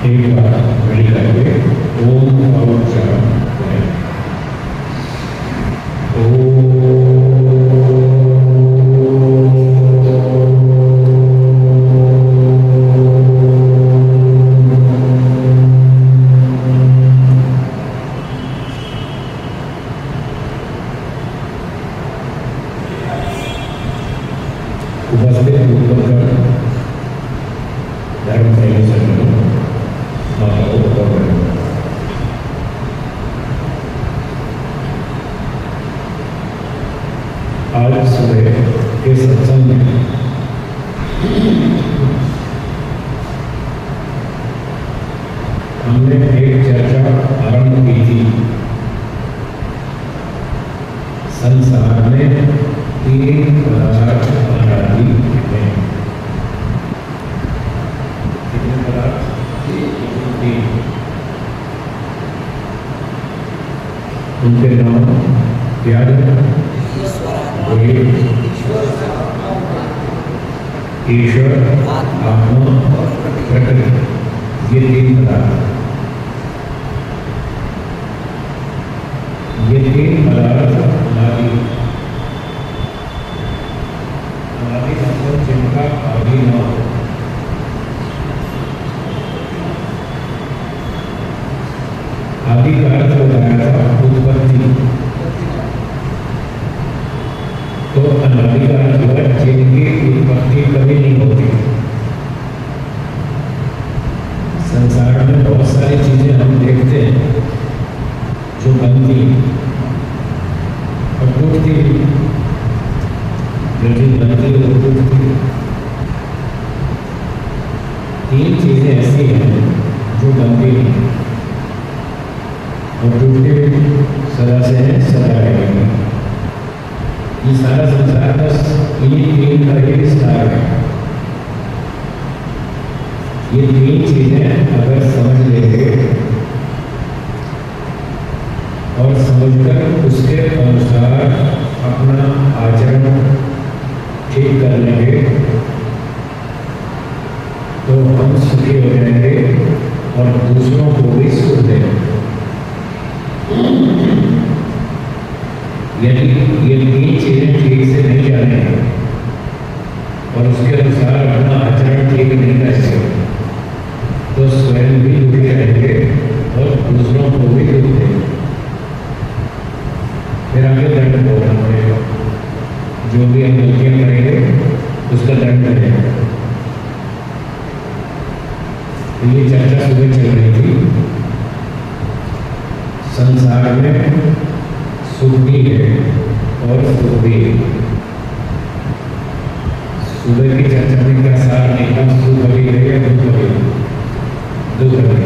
एक बार मिल करके ओम का उच्चारण करें। उपस्थित पूर्वकर धर्म संयोजन माताओं और बहनों, आज सुबह के सत्संग में हमने एक चर्चा आरंभ की थी। संसार में तीन पदार्थ आराधी हैं। कितने पदार्थ? तीन। उनके नाम क्या है? ईश्वर, आत्मा, प्रकृति, ये तीन पदार्थ। ये तीन पदार्थ अनादि मतलब जिनका आदि न हो। आदि का अर्थ बताया था उत्पत्ति, तो अनादि का अर्थ हुआ जिनकी उत्पत्ति कभी नहीं होती। संसार में बहुत सारी चीजें हम देखते हैं जो बनती और टूटती, जल्दी बनती और टूटती। तीन चीजें ऐसी हैं जो बनती हैं और टूटती सदा से है, सदा रहेगी। ये सारा संसार बस इन्हीं तीन का ही विस्तार है। ये तीन चीजें अगर समझ लेंगे और समझकर उसके अनुसार अपना आचरण ठीक कर लेंगे तो हम सुखी हो जाएंगे और दूसरों को भी सुख देंगे। यदि ये तीन चीजें ठीक से नहीं जानेंगे और उसके अनुसार अपना आचरण ठीक नहीं करेंगे तो स्वयं भी दुखी रहेंगे और दूसरों को भी दुख देंगे। फिर आगे दंड भोगना पड़ेगा। जो भी हम गलतियां करेंगे उसका दंड करेंगे। तो ये चर्चा सुबह चल रही थी। संसार में सुख भी है और दुख भी है। सुबह की चर्चा में क्या सार निकला? सुख भी है या दुख भी है? दुख भी।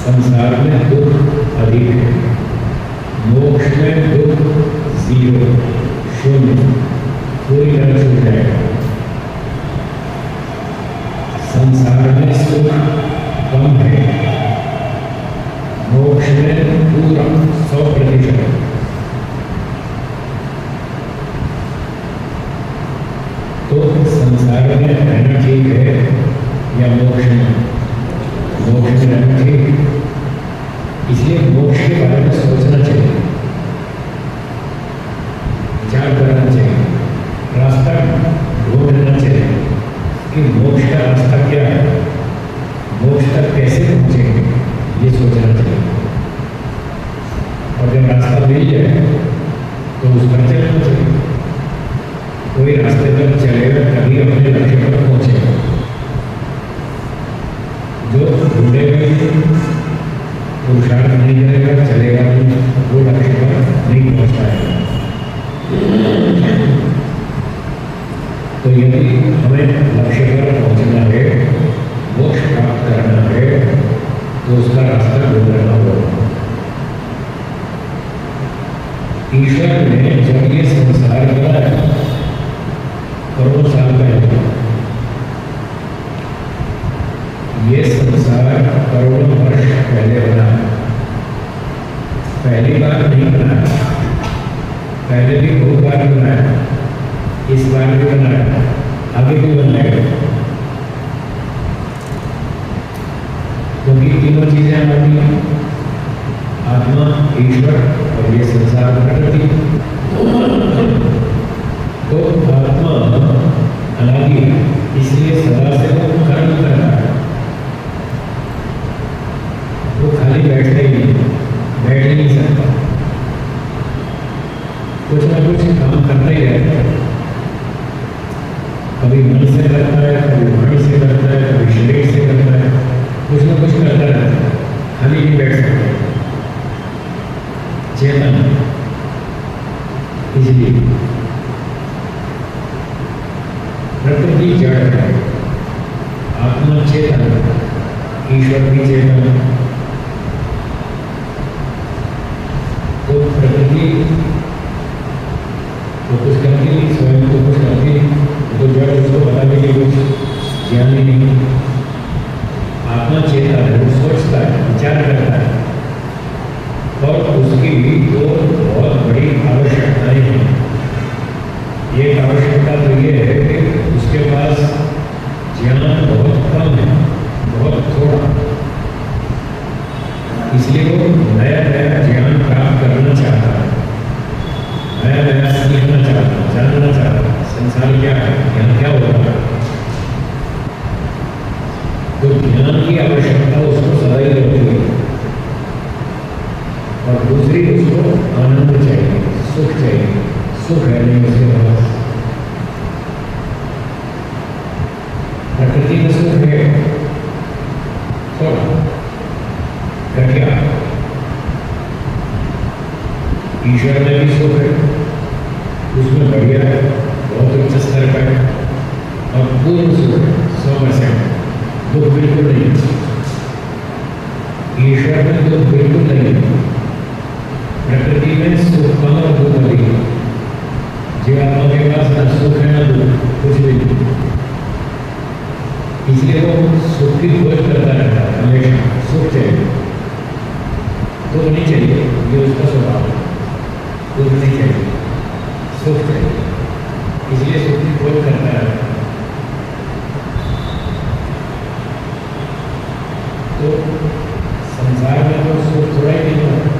संसार में दुख अधिक है, मोक्ष में दुख जीरो, शून्य, पूरी तरह छूट जाएगा। संसार में सुख कम है, मोक्ष में पूरा 100%। तो संसार में रहना ठीक है या मोक्ष में? मोक्ष में रहना ठीक। इसलिए मोक्ष के बारे में सोचना चाहिए, विचार करना चाहिए, रास्ता ढूंढना चाहिए कि मोक्ष का रास्ता क्या है, मोक्ष तक कैसे पहुंचेंगे, ये सोचना चाहिए। और जब रास्ता मिल जाए तो उस पर चलना चाहिए। कोई रास्ते पर चलेगा तभी अपने लक्ष्य पर पहुंचेगा। जो ढूंढेगा, पुरुषार्थ नहीं करेगा, चलेगा नहीं, वो लक्ष्य पर नहीं पहुंच पाएगा। तो यदि हमें लक्ष्य पर पहुंचना है, मोक्ष प्राप्त करना है, तो उसका रास्ता ढूंढना होगा। ईश्वर ने जब ये संसार बनाया करोड़ों साल पहले, ये संसार करोड़ों वर्ष पहले बना। पहली बार नहीं बनाया, पहले भी बहुत बार बनाया, इस बार भी बनाया। आगे भी बन जाएगा, क्योंकि तीनों चीजें हमारी आत्मा, ईश्वर और ये संसार प्रकृति। तो आत्मा अनादि है, इसलिए सदा से वो कर्म कर रहा है, वो खाली बैठ ही नहीं सकता, कुछ ना कुछ काम करता ही रहता है। कभी मन से करता है, कभी वाणी से करता है, कभी शरीर से करता है, कुछ ना कुछ करता रहता है, खाली नहीं बैठ सकता। चेतन इसलिए प्रकृति जड़ है, आत्मा चेतन, ईश्वर भी चेतन। तो प्रकृति तो कुछ करती नहीं, स्वयं को कुछ करती नहीं, तो जड़ उसको पता भी नहीं, कुछ ज्ञान ही नहीं। आत्मा चेतन है, वो सोचता है, विचार करता है, और उसकी भी दो बहुत बड़ी आवश्यकताएं हैं। एक आवश्यकता तो ये है कि उसके पास ज्ञान बहुत कम है, बहुत थोड़ा, इसलिए वो नया नया ज्ञान प्राप्त करना चाहता है, नया नया सीखना चाहता है, जानना चाहता है, संसार क्या है, ज्ञान क्या होता है। तो ज्ञान की आवश्यकता उसको सदा ही रहती है, और दूसरी उसको आनंद चाहिए, सुख चाहिए। सुख है नहीं उसके पास, प्रकृति में सुख है थोड़ा घटिया, ईश्वर में भी सुख है, उसमें बढ़िया है, बहुत उच्च स्तर का है, और पूर्ण सुख है 100%, दुख बिल्कुल नहीं। ईश्वर में दुख बिल्कुल नहीं, प्रकृति में सुख कम और दुख अधिक। जीवात्मा के पास न सुख है न दुख, कुछ भी नहीं, इसलिए वो सुख की खोज करता रहता है हमेशा। सुख चाहिए, दुख नहीं चाहिए, ये उसका स्वभाव है। दुख नहीं चाहिए, सुख चाहिए, इसलिए सुख की खोज करता रहता है। तो संसार में तो सुख थोड़ा ही नहीं होता,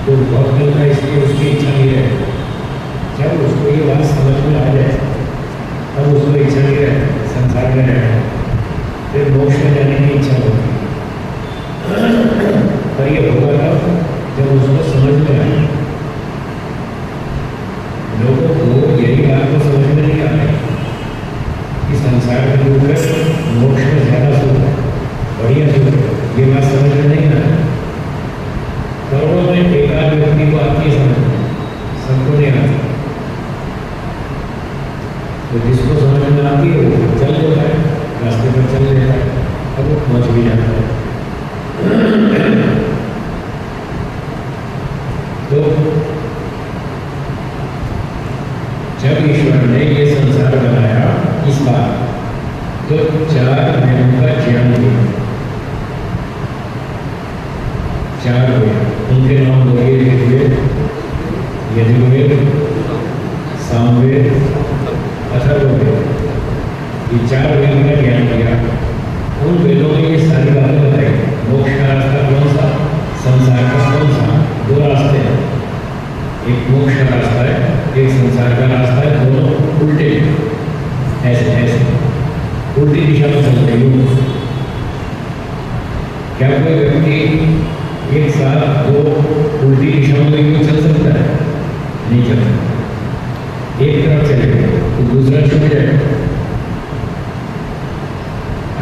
तो बहुत मिलता है, इसलिए उसकी इच्छा नहीं रहती। जब उसको ये बात समझ में आ जाए तब उसको इच्छा नहीं रहती संसार में रहना, फिर मोक्ष में जाने की इच्छा होती है। पर ये होगा तब जब उसको समझ में आए। लोगों को यही बात को समझ में नहीं आ रही कि संसार में दुख है, मोक्ष में ज्यादा सुख है, बढ़िया सुख है, ये बात समझ में नहीं आ रही। करोड़ों में एकाध व्यक्ति को आती है समझ, सबको नहीं आती। तो जिसको समझ में आती है वो चल लेता है, रास्ते पर चल लेता है, अब वो पहुंच भी जाता है। तो जब ईश्वर ने ये संसार बनाया इस बार, तो 4 वेदों का ज्ञान दिया। 4 वेद, उनके नाम हो गए ऋग्वेद, यजुर्वेद, सामवेद, अथर्ववेद। ये 4 वेद का ज्ञान दिया। उन वेदों में ये सारी बातें बताई। मोक्ष का रास्ता कौन सा, संसार का कौन सा, 2 रास्ते हैं। एक मोक्ष का रास्ता है, एक संसार का रास्ता है, दोनों उल्टे ऐसे ऐसे उल्टी दिशा में चलते हैं। क्या कोई व्यक्ति एक साथ 2 उल्टी दिशाओं में क्यों चल सकता है? नहीं चल सकता। एक तरफ चलेगा तो दूसरा छूट जाएगा।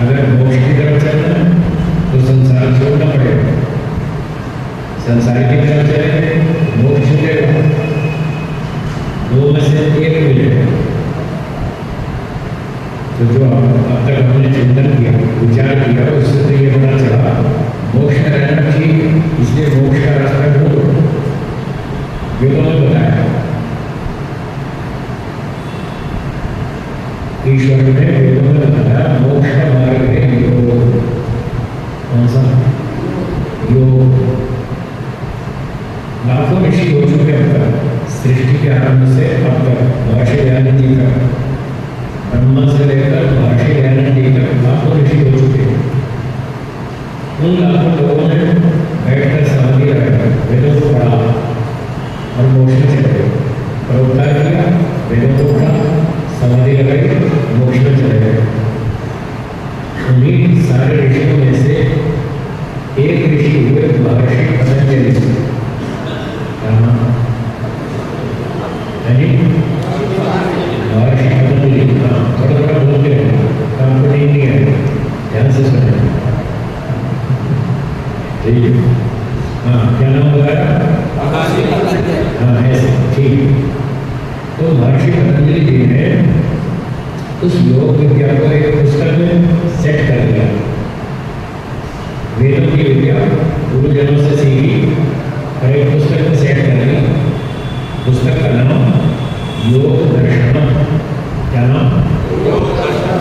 अगर मोक्ष की तरफ चलना है तो संसार छोड़ना पड़ेगा, संसार की तरफ चलेंगे मोक्ष छूटेगा, 2 में से एक मिलेगा। तो जो अब तक हमने चिंतन किया, विचार किया, उससे तो ये पता चला मोक्ष में रहना ठीक, इसलिए मोक्ष का रास्ता ढूंढो। वेदों ने बताया, ईश्वर ने वेदों में बताया मोक्ष का मार्ग है योग। कौन सा योग? लाखों ऋषि हो चुके अब तक, सृष्टि के आरंभ से अब तक, महर्षि दयानंद जी का ब्रह्मा से लेकर महर्षि दयानंद तक लाखों ऋषि हो चुके हैं। उन लाखों लोगों ने बैठकर समाधि लगाई, वेदों को पढ़ा और मोक्ष में चले गए। परोपकार किया, वेदों को पढ़ा, समाधि लगाई, मोक्ष में चले गए। उन्हीं सारे ऋषियों में से एक ऋषि हुए महर्षि पतंजलि। महर्षि पतंजलि, थोड़ा थोड़ा बोलते हैं, काम को नहीं है, ध्यान से सुने। ठीक है, हाँ, क्या नाम बताया? हाँ, ऐसे ठीक। तो महर्षि पतंजलि जी ने उस योग विद्या को एक पुस्तक में सेट कर दिया। वेदों की विद्या गुरुजनों से सीखी और एक पुस्तक में सेट कर दी। पुस्तक का नाम योग दर्शन। क्या नाम? योग दर्शन।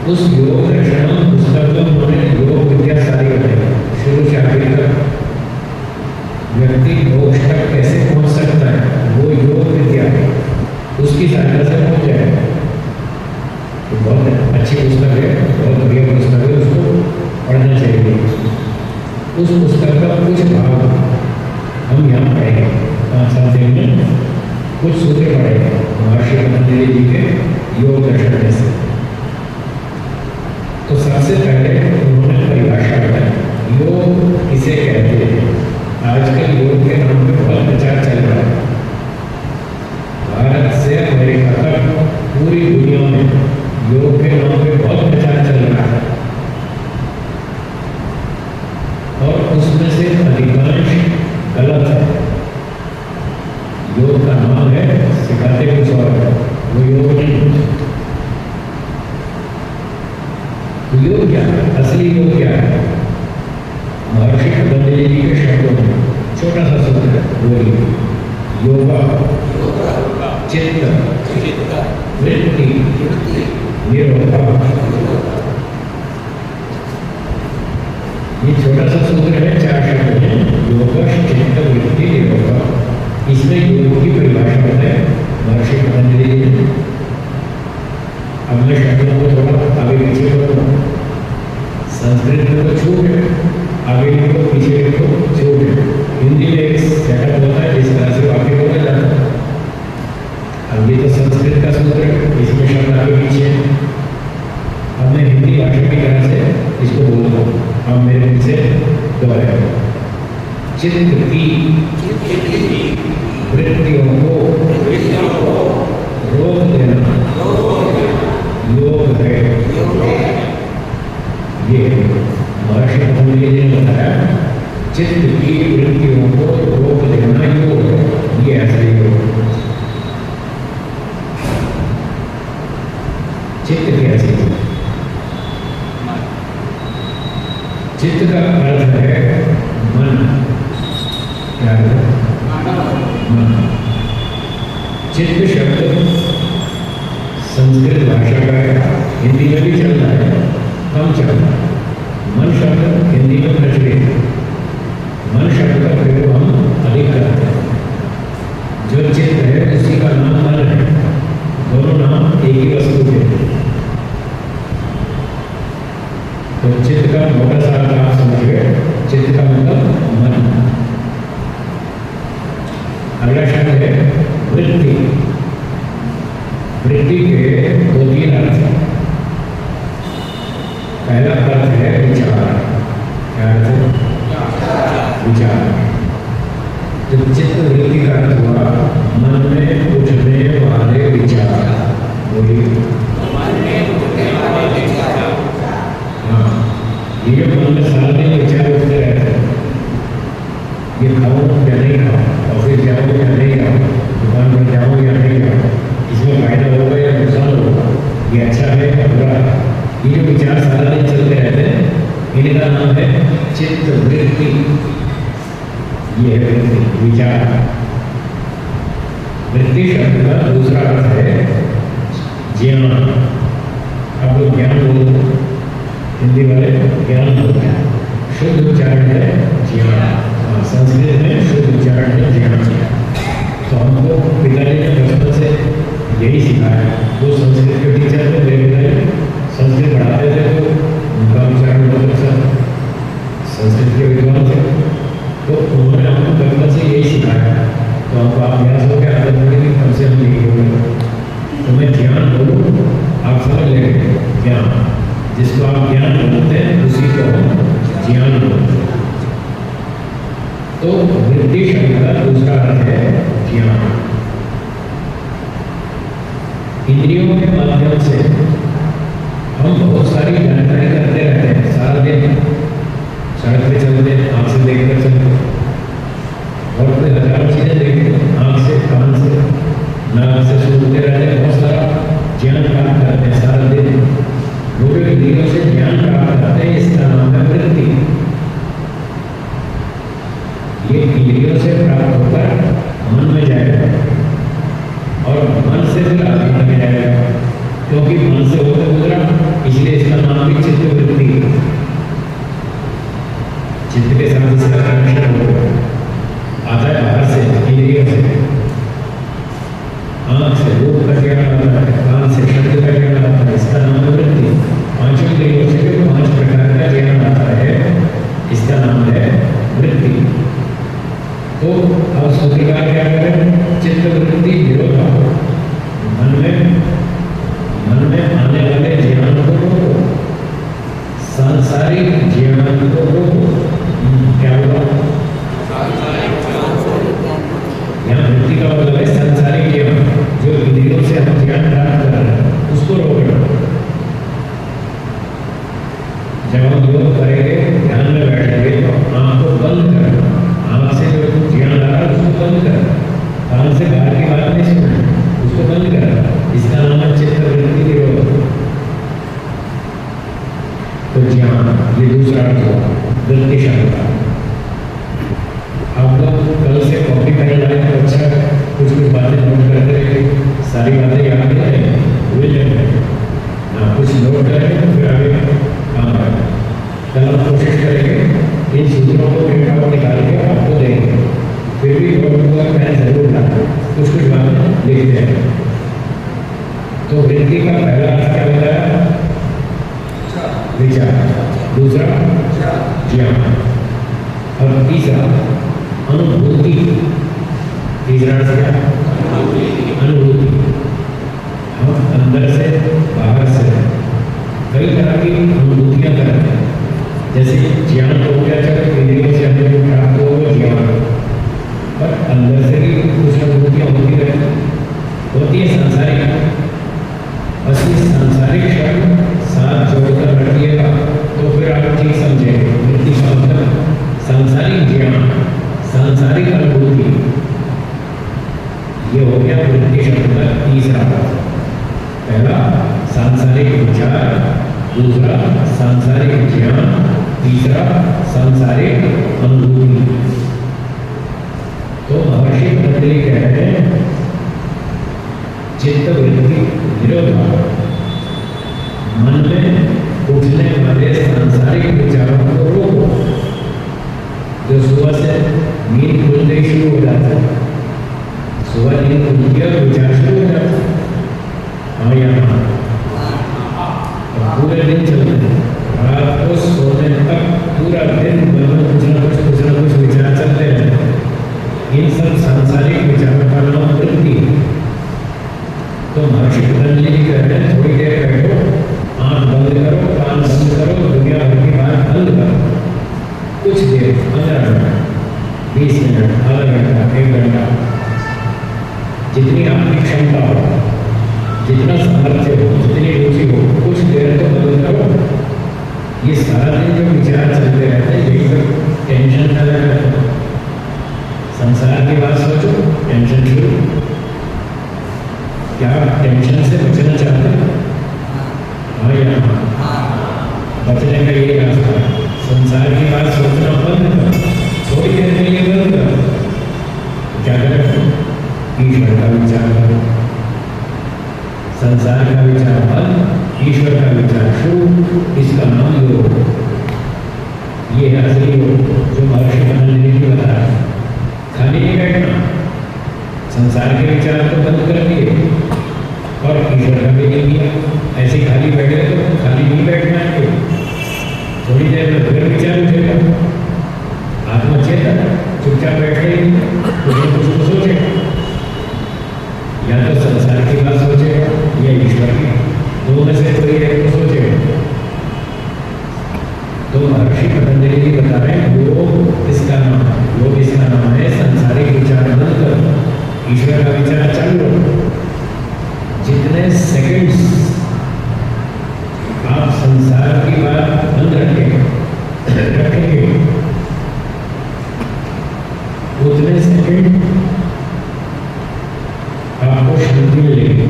उस योग दर्शन पुस्तक में उन्होंने योग विद्या सारी बताई, शुरू से आखिर तक। व्यक्ति मोक्ष तक कैसे पहुंच सकता है, वो योग विद्या उसकी सहायता से पहुंच जाएगा। तो बहुत अच्छी पुस्तक है, बहुत बढ़िया पुस्तक है, उसको पढ़ना चाहिए। उस पुस्तक का कुछ भाग हम यहाँ पढ़ेंगे, 5-7 दिन में कुछ सूत्र पढ़ेंगे महर्षि पतंजलि जी के योग दर्शन में से। तो सबसे पहले उन्होंने परिभाषा बताई, योग किसे कहते हैं। आजकल योग के नाम पे बहुत प्रचार चल रहा है। भारत से अमेरिका तक पूरी दुनिया में योग के नाम पे बहुत प्रचार चल रहा है, और उसमें से अधिकांश गलत है। योग का नाम है, सिखाते कुछ और है, वो योग नहीं। योग क्या है? असली योग क्या है? महर्षि पतंजलि जी के शब्दों में छोटा सा सूत्र है, बोलिए। योगा चित्त वृत्ति निरोध। ये छोटा सा सूत्र है, 4 शब्द हैं। योग चित्त वृत्ति निरोध। इसमें योग की परिभाषा बताए महर्षि पतंजलि जी ने। अब मैं शब्दों को थोड़ा आगे पीछे करूँ। संस्कृत में तो छूट है, आगे लिखो पीछे लिखो छूट है। हिंदी में एक सेटअप होता है, जिस तरह से वाक्य बोला जाता है। अब ये तो संस्कृत का सूत्र है, इसमें शब्द आगे पीछे है। अब मैं हिंदी भाषा की तरह से इसको बोलता हूँ, अब मेरे मुझसे दोहराए। चित्त की वृत्तियों को रोक देना योग है। ये महर्षि पतंजलि जी ने बताया, चित्त की वृत्तियों को रोक देना योग है। ये ऐसा योग। चित्त कैसे? चित्त का अर्थ है मन। क्या है? मन। चित्त शब्द संस्कृत भाषा का है, हिंदी में भी चल रहा है, कम चल रहा है। मन शब्द हिंदी में प्रचलित है। मन शब्द का प्रयोग हम अधिक करते हैं। जो चित्त है उसी का नाम मन है। दोनों नाम एक ही वस्तु के। तो चित्त का मोटा सा अर्थ आप समझिए। चित्त का मतलब मन। अगला शब्द है वृत्ति। वृत्ति के 2-3 अर्थ हैं। पहला अर्थ है विचार। क्या अर्थ है? विचार। तो चित्त वृत्ति का अर्थ हुआ मन में उठने वाले विचार। बोलिए। हाँ, ये जो मन में सारा दिन विचार उठते रहते हैं, ये खाऊं या नहीं खाऊं, ऑफिस जाऊं या नहीं जाऊं, दुकान पर जाऊं या नहीं जाऊं, इसमें फायदा होगा या नुकसान होगा, ये अच्छा है या बुरा है। ये जो विचार सारा दिन चलते रहते हैं, इनका नाम है चित्त वृत्ति। ये है वृत्ति, विचार। वृत्ति शब्द का दूसरा अर्थ है ज्ञान। अब लोग ज्ञान बोलते हैं, हिंदी वाले ज्ञान बोलते हैं। शुद्ध उच्चारण है ज्ञान। संस्कृत में शुद्ध उच्चारण है ज्ञान। तो हमको पिताजी ने बचपन से यही सिखाया। वो संस्कृत के टीचर थे, मेरे संस्कृत पढ़ाते थे, तो उनका उच्चारण बहुत अच्छा, संस्कृत के विद्वान थे, तो उन्होंने हमको बचपन से यही सिखाया। तो हमको अभ्यास हो गया, आदत हो गई, कम से हम यही हो गए। तो मैं ज्ञान बोलूँ, आप समझ लेंगे ज्ञान, जिसको आप ज्ञान बोलते हैं उसी को हम ज्ञान बोलते हैं। तो वृत्ति शब्द का दूसरा अर्थ है ज्ञान। इंद्रियों के माध्यम से हम बहुत सारी जानकारी करते रहते हैं सारा दिन, सड़क पे चलते हैं आँख से देखकर चलते, और कोई हजारों चीजें देखते हैं आँख से, कान से, नाक से सुनते रहते हैं, बहुत सारा ज्ञान प्राप्त करते हैं सारा दिन। लोग इंद्रियों से ज्ञान प्राप्त करते हैं, इसका नाम है वृत्ति। ये इंद्रियों से प्राप्त होकर मन में जाएगा, और मन से फिर आत्मा में जाएगा, क्योंकि मन से होकर गुजरा, इसलिए इसका नाम भी चित्त वृत्ति। चित्त के साथ इसका कनेक्शन हो आता है बाहर से, इंद्रियों से, आँख से रूप का ज्ञान आता है, कान से शब्द का ज्ञान आता है, इसका नाम है वृत्ति। पांचों इंद्रियों से जो 5 प्रकार का ज्ञान आता है, इसका नाम है वृत्ति। तो अब सूत्रकार क्या करें? चित्त वृत्ति निरोधा, मन में आने वाले ज्ञान को रोको, सांसारिक ज्ञान को रोको। क्या हुआ? यहाँ वृत्ति का मतलब है सांसारिक ज्ञान, जो इंद्रियों से हम ज्ञान प्राप्त कर रहे हैं, उसको रोकना। जब हम योग करेंगे, ध्यान में बैठेंगे, तो आँख को बंद करना, आँख से जो ज्ञान आ रहा है उसको बंद करना, कान से बाहर की बात नहीं सुनना, उसको बंद करना। इसका नाम है चित्त वृत्ति निरोध। तो ज्ञान ये दूसरा अर्थ हुआ वृत्ति शब्द का। आप लोग कल से कॉपी पेन लाए तो अच्छा, कुछ बातें नोट करते रहे, सारी बातें याद नहीं रहेंगी, भूल जाएंगे ना, कुछ नोट करेंगे तो फिर आगे काम आएगा। कल हम कोशिश करेंगे इन सूत्रों को प्रिंट आउट निकाल के आपको देंगे, फिर भी नोटबुक पेन जरूर लाएं, कुछ बातें लिखते हैं। तो वृत्ति का पहला अर्थ क्या बताया? विचार, दूसरा ज्ञान, और तीसरा अनुभूति। तीसरा अर्थ क्या? अनुभूति। हम अंदर से बाहर से कई तरह की अनुभूतियां करते हैं। जैसे ज्ञान हो गया, जब इंद्रियों से हमें जो प्राप्त हो वो ज्ञान, पर अंदर से भी कुछ अनुभूतियां होती रहती, होती है सांसारिक। बस ये सांसारिक शब्द साथ जोड़कर रखिएगा तो फिर आप ठीक समझेंगे। वृत्ति का मतलब सांसारिक ज्ञान, सांसारिक अनुभूति, ये हो गया वृत्ति शब्द का तीसरा अर्थ। पहला सांसारिक विचार, दूसरा सांसारिक ज्ञान, तीसरा सांसारिक अनुभूति। तो महर्षि पतंजलि कह रहे हैं चित्त वृत्ति निरोधा, मन में उठने वाले सांसारिक विचारों को रोको। जो सुबह से नींद खुलते ही शुरू हो जाता है, सुबह नींद खुलती है और विचार शुरू हो जाता है, हाँ या ना, पूरे दिन चलते हैं, रात को सोने तक पूरा दिन मन में कुछ ना कुछ विचार चलते रहते हैं। इन सब सांसारिक विचारों का नाम वृत्ति। तो महर्षि पतंजलि जी कह रहे हैं थोड़ी देर बैठो, आँख बंद करो, कान बंद करो, दुनिया भर की बात बंद करो, कुछ देर, 15 मिनट, 20 मिनट, आधा घंटा, 1 घंटा, जितनी आपकी क्षमता हो, जितना सामर्थ्य हो, जितनी रुचि हो, कुछ देर तो बंद करो। ये सारा दिन जो विचार चलते रहते हैं, यही तो टेंशन का रहता है। संसार की बात सोचो, टेंशन शुरू। क्या आप टेंशन से बचना चाहते हैं? हाँ या ना? बचने का यही रास्ता है। संसार की बात सोचना बंद करो, थोड़ी देर के लिए बंद करो। क्या करें? ईश्वर का विचार करो, संसार का विचार बंद, ईश्वर का विचार शुरू। इसका नाम योग। ये है असली योग जो महर्षि पतंजलि ने बताया। खाली नहीं बैठना, संसार के विचार को बंद कर दिए, बोलेगा? आत्मा चेतन चुपचाप बैठे कुछ न कुछ तो सोचे, या तो संसार की बात सोचेगा या ईश्वर की, दो में से कोई एक को सोचेगा। तो महर्षि पतंजलि जी बता रहे हैं योग इसका नाम है, योग इसका नाम है संसारिक विचार बंद करो, ईश्वर का विचार चालू रखो। जितने सेकंड्स आप संसार की बात बंद रखेंगे उतने सेकंड आपको शांति मिलेगी।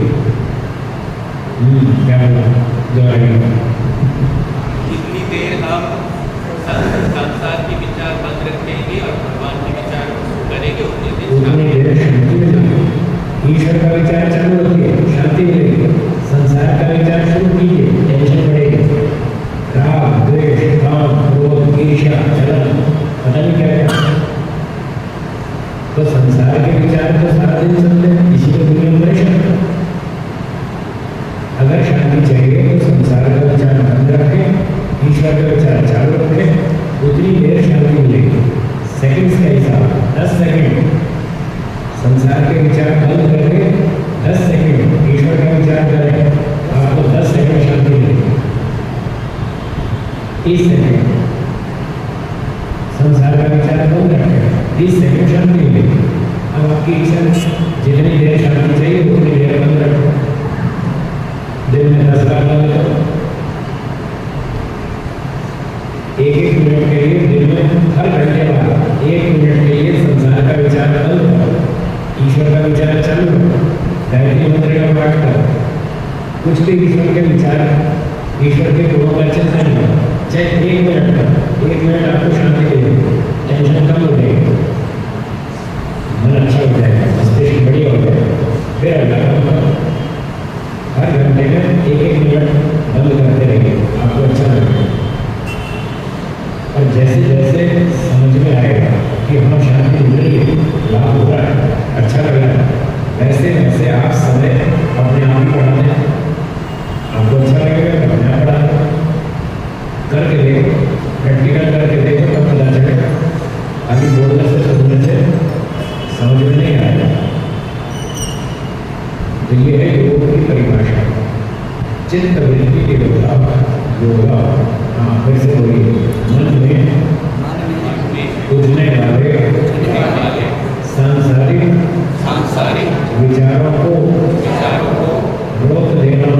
क्या बोला दोबारा? जितनी देर हम संसार के विचार बंद रखेंगे और भगवान के विचार करेंगे उतनी देर शांति मिलेगी। ईश्वर का विचार चालू रखिए, शांति मिलेगी। संसार का विचार शुरू कीजिए, टेंशन बढ़ेगी। राग, द्वेष, काम, क्रोध, ईर्ष्या, जलन, पता नहीं क्या क्या। तो संसार के विचार तो सारा दिन चलते हैं, इसी को दुनिया में परेशान। अगर शांति चाहिए तो संसार का विचार बंद रखें, ईश्वर का विचार चालू रखें, उतनी देर शांति मिलेगी। सेकंड्स का हिसाब 10 सेकंड संसार के विचार बंद करके 10 सेकंड ईश्वर का विचार करें, आपको 10 सेकंड शांति मिलेगी। 30 सेकंड संसार का विचार बंद रखें, 30 सेकंड शांति मिलेगी। अब आपकी इच्छा जितनी देर शांति चाहिए उतनी देर बंद रखो। दिन में 10 बार बंद करो, 1-1 मिनट के लिए दिन में हर घंटे बाद 1 मिनट के लिए संसार का विचार बंद करो, ईश्वर का विचार चालू करो। गायत्री मंत्र का पाठ करो, कुछ भी ईश्वर के विचार, ईश्वर के गुणों का चिंतन करो, चाहे 1 मिनट का। 1 मिनट आपको शांति देगी, टेंशन कम हो जाएगी, मन अच्छा हो जाएगा, मस्तिष्क बढ़िया हो जाएगा। फिर अगला काम करो, हर घंटे में 1-1 मिनट बंद करते रहिए, आपको अच्छा लगेगा। और जैसे जैसे समझ में आएगा कि हाँ शांति मिल रही है, लाभ हो रहा है, अच्छा लग रहा है, वैसे वैसे आप समय अपने आप ही बढ़ा दें। आपको अच्छा लगेगा तो अपने आप बढ़ा दें। करके देखो, प्रैक्टिकल करके देखो, तब पता चलेगा। अभी बोलने से सुनने से समझ में नहीं आएगा। तो ये है योग की परिभाषा, चित्त वृत्ति के योगा। हाँ, फिर से बोलिए, मन में उठने वाले सांसारिक विचारों को रोक देना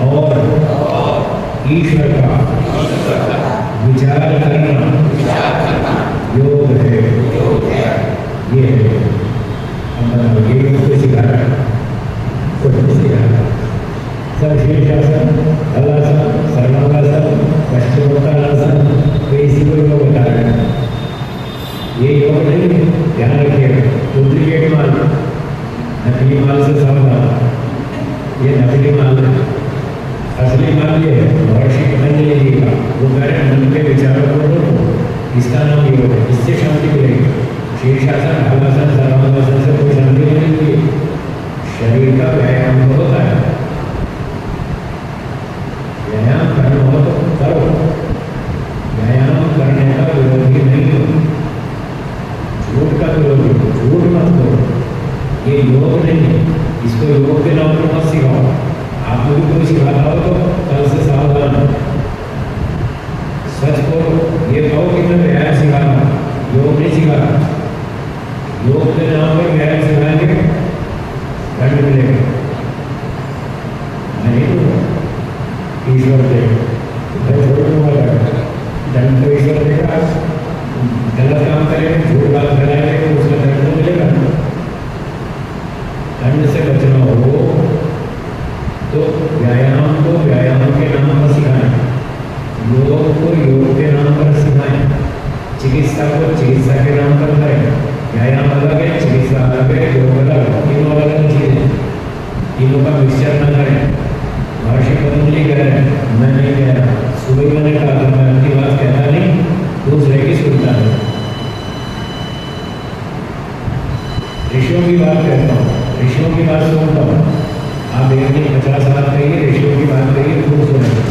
और ईश्वर का विचार करना योग है। ये है ये योग को सिखा रहा है, कुछ नहीं सिखा रहा। सब शीर्षासन, हलासन, सर्वांगासन, पश्चिमोत्तानासन, तो इसी को योग बता रहे हैं। ये योग नहीं, ध्यान रखिएगा। डुप्लीकेट माल, नकली माल से सावधान। ये नकली माल है, असली माल ये है महर्षि पतंजलि जी का। वो कह रहे मन के विचारों को रोको, इसका नाम योग है, इससे शांति मिलेगी। शीर्षासन, हलासन, सर्वांगासन से कोई शांति नहीं मिलती। शरीर का व्यायाम तो होता है, व्यायाम करना हो तो करो, व्यायाम करने का विरोधी नहीं हो, झूठ का विरोधी हो, झूठ मत करो। ये योग नहीं है, इसको योग के नाम पर मत सिखाओ। आप लोग कोई सिखाता हो तो कल से सावधान हो, सच करो। ये कहो कि मैं व्यायाम सिखा रहा हूँ, योग नहीं सिखा रहा। योग के नाम पर व्यायाम सिखाएंगे, दंड मिलेगा। नहीं तो ईश्वर देगा, मैं थोड़ा दूंगा दंड तो ईश्वर देगा। गलत काम करेंगे, झूठ बात कराएंगे तो उसका दंड तो मिलेगा। दंड से बचना हो तो व्यायाम को व्यायाम के नाम पर सिखाएं, योग को योग के नाम पर सिखाएं, चिकित्सा को चिकित्सा के नाम पर करें। व्यायाम अलग है, चिकित्सा अलग है, योग अलग, तीनों अलग अलग चीजें, तीनों का मिक्सचर न करें। महर्षि पतंजलि कह रहे हैं, मैं नहीं कह रहा। सुबह मैंने कहा था मैं अपनी बात कहता नहीं, दूसरे की सुनता है। ऋषियों की बात कहता हूँ, ऋषियों की बात सुनता हूँ। आप एक दिन 50 बात कहिए, ऋषियों की बात कहिए, खूब सुनेंगे।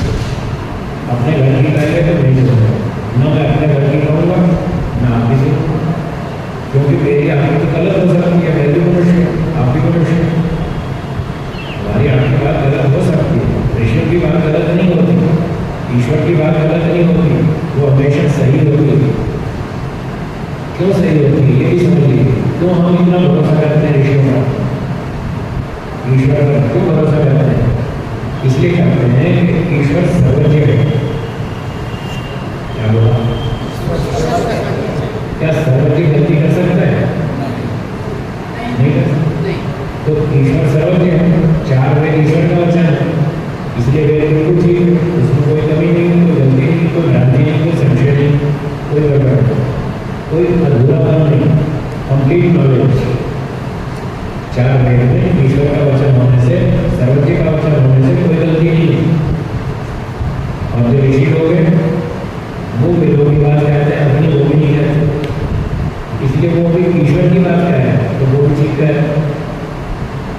ईश्वर की बात गलत नहीं होती, वो हमेशा सही होती है। क्यों सही होती है ये भी समझिए। क्यों हम इतना भरोसा करते हैं ईश्वर पर, ईश्वर पर क्यों भरोसा करते हैं? इसलिए करते हैं कि ईश्वर सर्वज्ञ है। क्या बोला? क्या सर्वज्ञ गलती कर सकता है? नहीं कर सकता। तो ईश्वर सर्वज्ञ है, चार वेद ईश्वर का वचन है, इसलिए वेद बिल्कुल ठीक है, उसमें कोई कमी नहीं, कोई गलती नहीं, कोई भ्रांति नहीं, कोई संशय नहीं, कोई गड़बड़ नहीं, कोई अधूरापन नहीं, कंप्लीट नॉलेज। चार वेद में ईश्वर का वचन होने से, सर्वज्ञ का वचन होने से कोई गलती नहीं है। और जो ऋषि लोग हैं वो वेदों की बात कहते हैं, अपनी वो भी नहीं कहते, इसलिए वो भी ईश्वर की बात कह रहे हैं तो वो भी ठीक कह रहे हैं।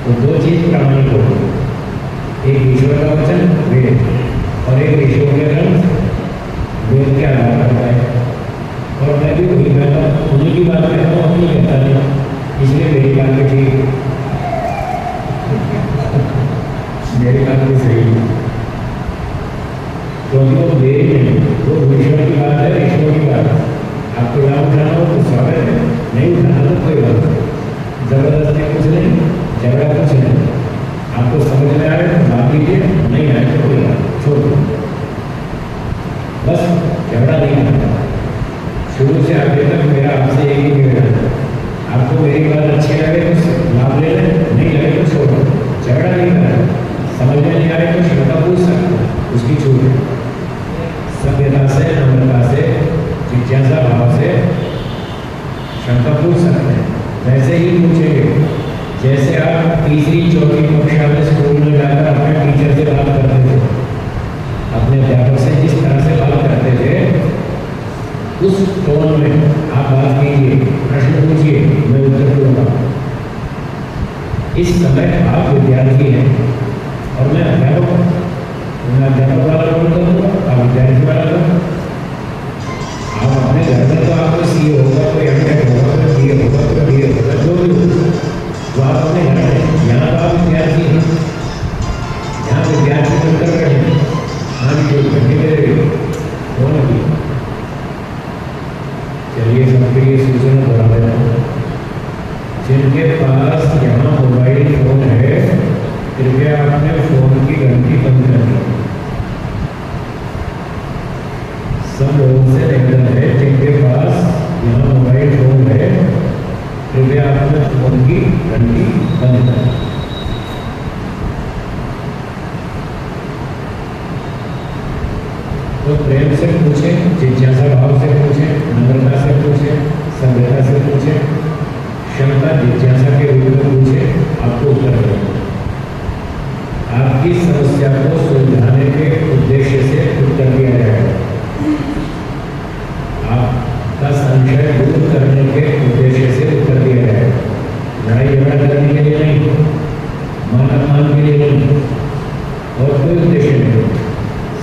तो दो चीज प्रामाणिक होगी, एक ईश्वर का वचन वेद और एक ऋषियों के ग्रंथ वेद के आधार पर है। और मैं भी वही कहता हूँ, उन्हीं की बात कहता हूँ, अपनी कहता नहीं, इसलिए मेरी बात भी ठीक है, मेरी बात भी सही है, क्योंकि वो मेरी नहीं, वो ईश्वर की बात है, ईश्वर की बात है। आपको यहाँ उठाना हो तो स्वागत है, नहीं उठाना तो कोई बात नहीं, जबरदस्ती कुछ नहीं, झगड़ा कुछ नहीं। आपको समझ में आए तो बात कीजिए, नहीं आए तो कोई बात छोड़ दो, बस झगड़ा नहीं करना। शुरू से आगे तक मेरा आपसे एक ही निवेदन है, आपको मेरी बात अच्छी लगे तो लाभ ले लें, नहीं लगे तो छोड़ो, झगड़ा नहीं करना। समझ में नहीं आए तो शंका पूछ सकते, उसकी छूट है। सभ्यता से, नम्रता से, जिज्ञासा भाव से शंका पूछ सकते हैं। वैसे ही पूछेंगे जैसे आप तीसरी चौथी कक्षा में स्कूल में जाकर अपने टीचर से बात करते थे, अपने अध्यापक से जिस तरह से बात करते थे उस टोन में आप बात कीजिए, प्रश्न पूछिए, मैं उत्तर दूंगा। इस समय आप विद्यार्थी हैं और मैं अध्यापक हूँ, मैं अध्यापक वाला रोल करूँगा, आप विद्यार्थी वाला करूँगा। आप अपने घर में तो आपको सीए होगा, कोई एमटेक होगा, कोई बीए होगा, कोई बीए होगा, जो भी होगा वो आप अपने घर में। यहाँ तो आप विद्यार्थी हैं, यहाँ विद्यार्थी बनकर रहेंगे। हाँ जी, कोई घंटे दे रही कौन होगी? चलिए सबके लिए सूचना बढ़ा देता हूँ। जिनके पास यहाँ मोबाइल फोन है कृपया अपने फोन की घंटी बंद कर दें। सब लोगों से निवेदन है, जिनके पास यहाँ मोबाइल फोन है कृपया अपने फोन की घंटी बंद कर दें। तो प्रेम से पूछें, जिज्ञासा भाव से पूछें, नम्रता से पूछें, सभ्यता से पूछें, क्षमता जिज्ञासा के रूप में पूछें, आपको उत्तर मिलेगा। आपकी समस्या को सुलझाने के उद्देश्य से उत्तर दिया जाएगा। आपका संशय दूर करने के उद्देश्य से उत्तर दिया जाएगा। लड़ाई झगड़ा करने के लिए नहीं, मान अपमान के लिए नहीं, और कोई उद्देश्य नहीं,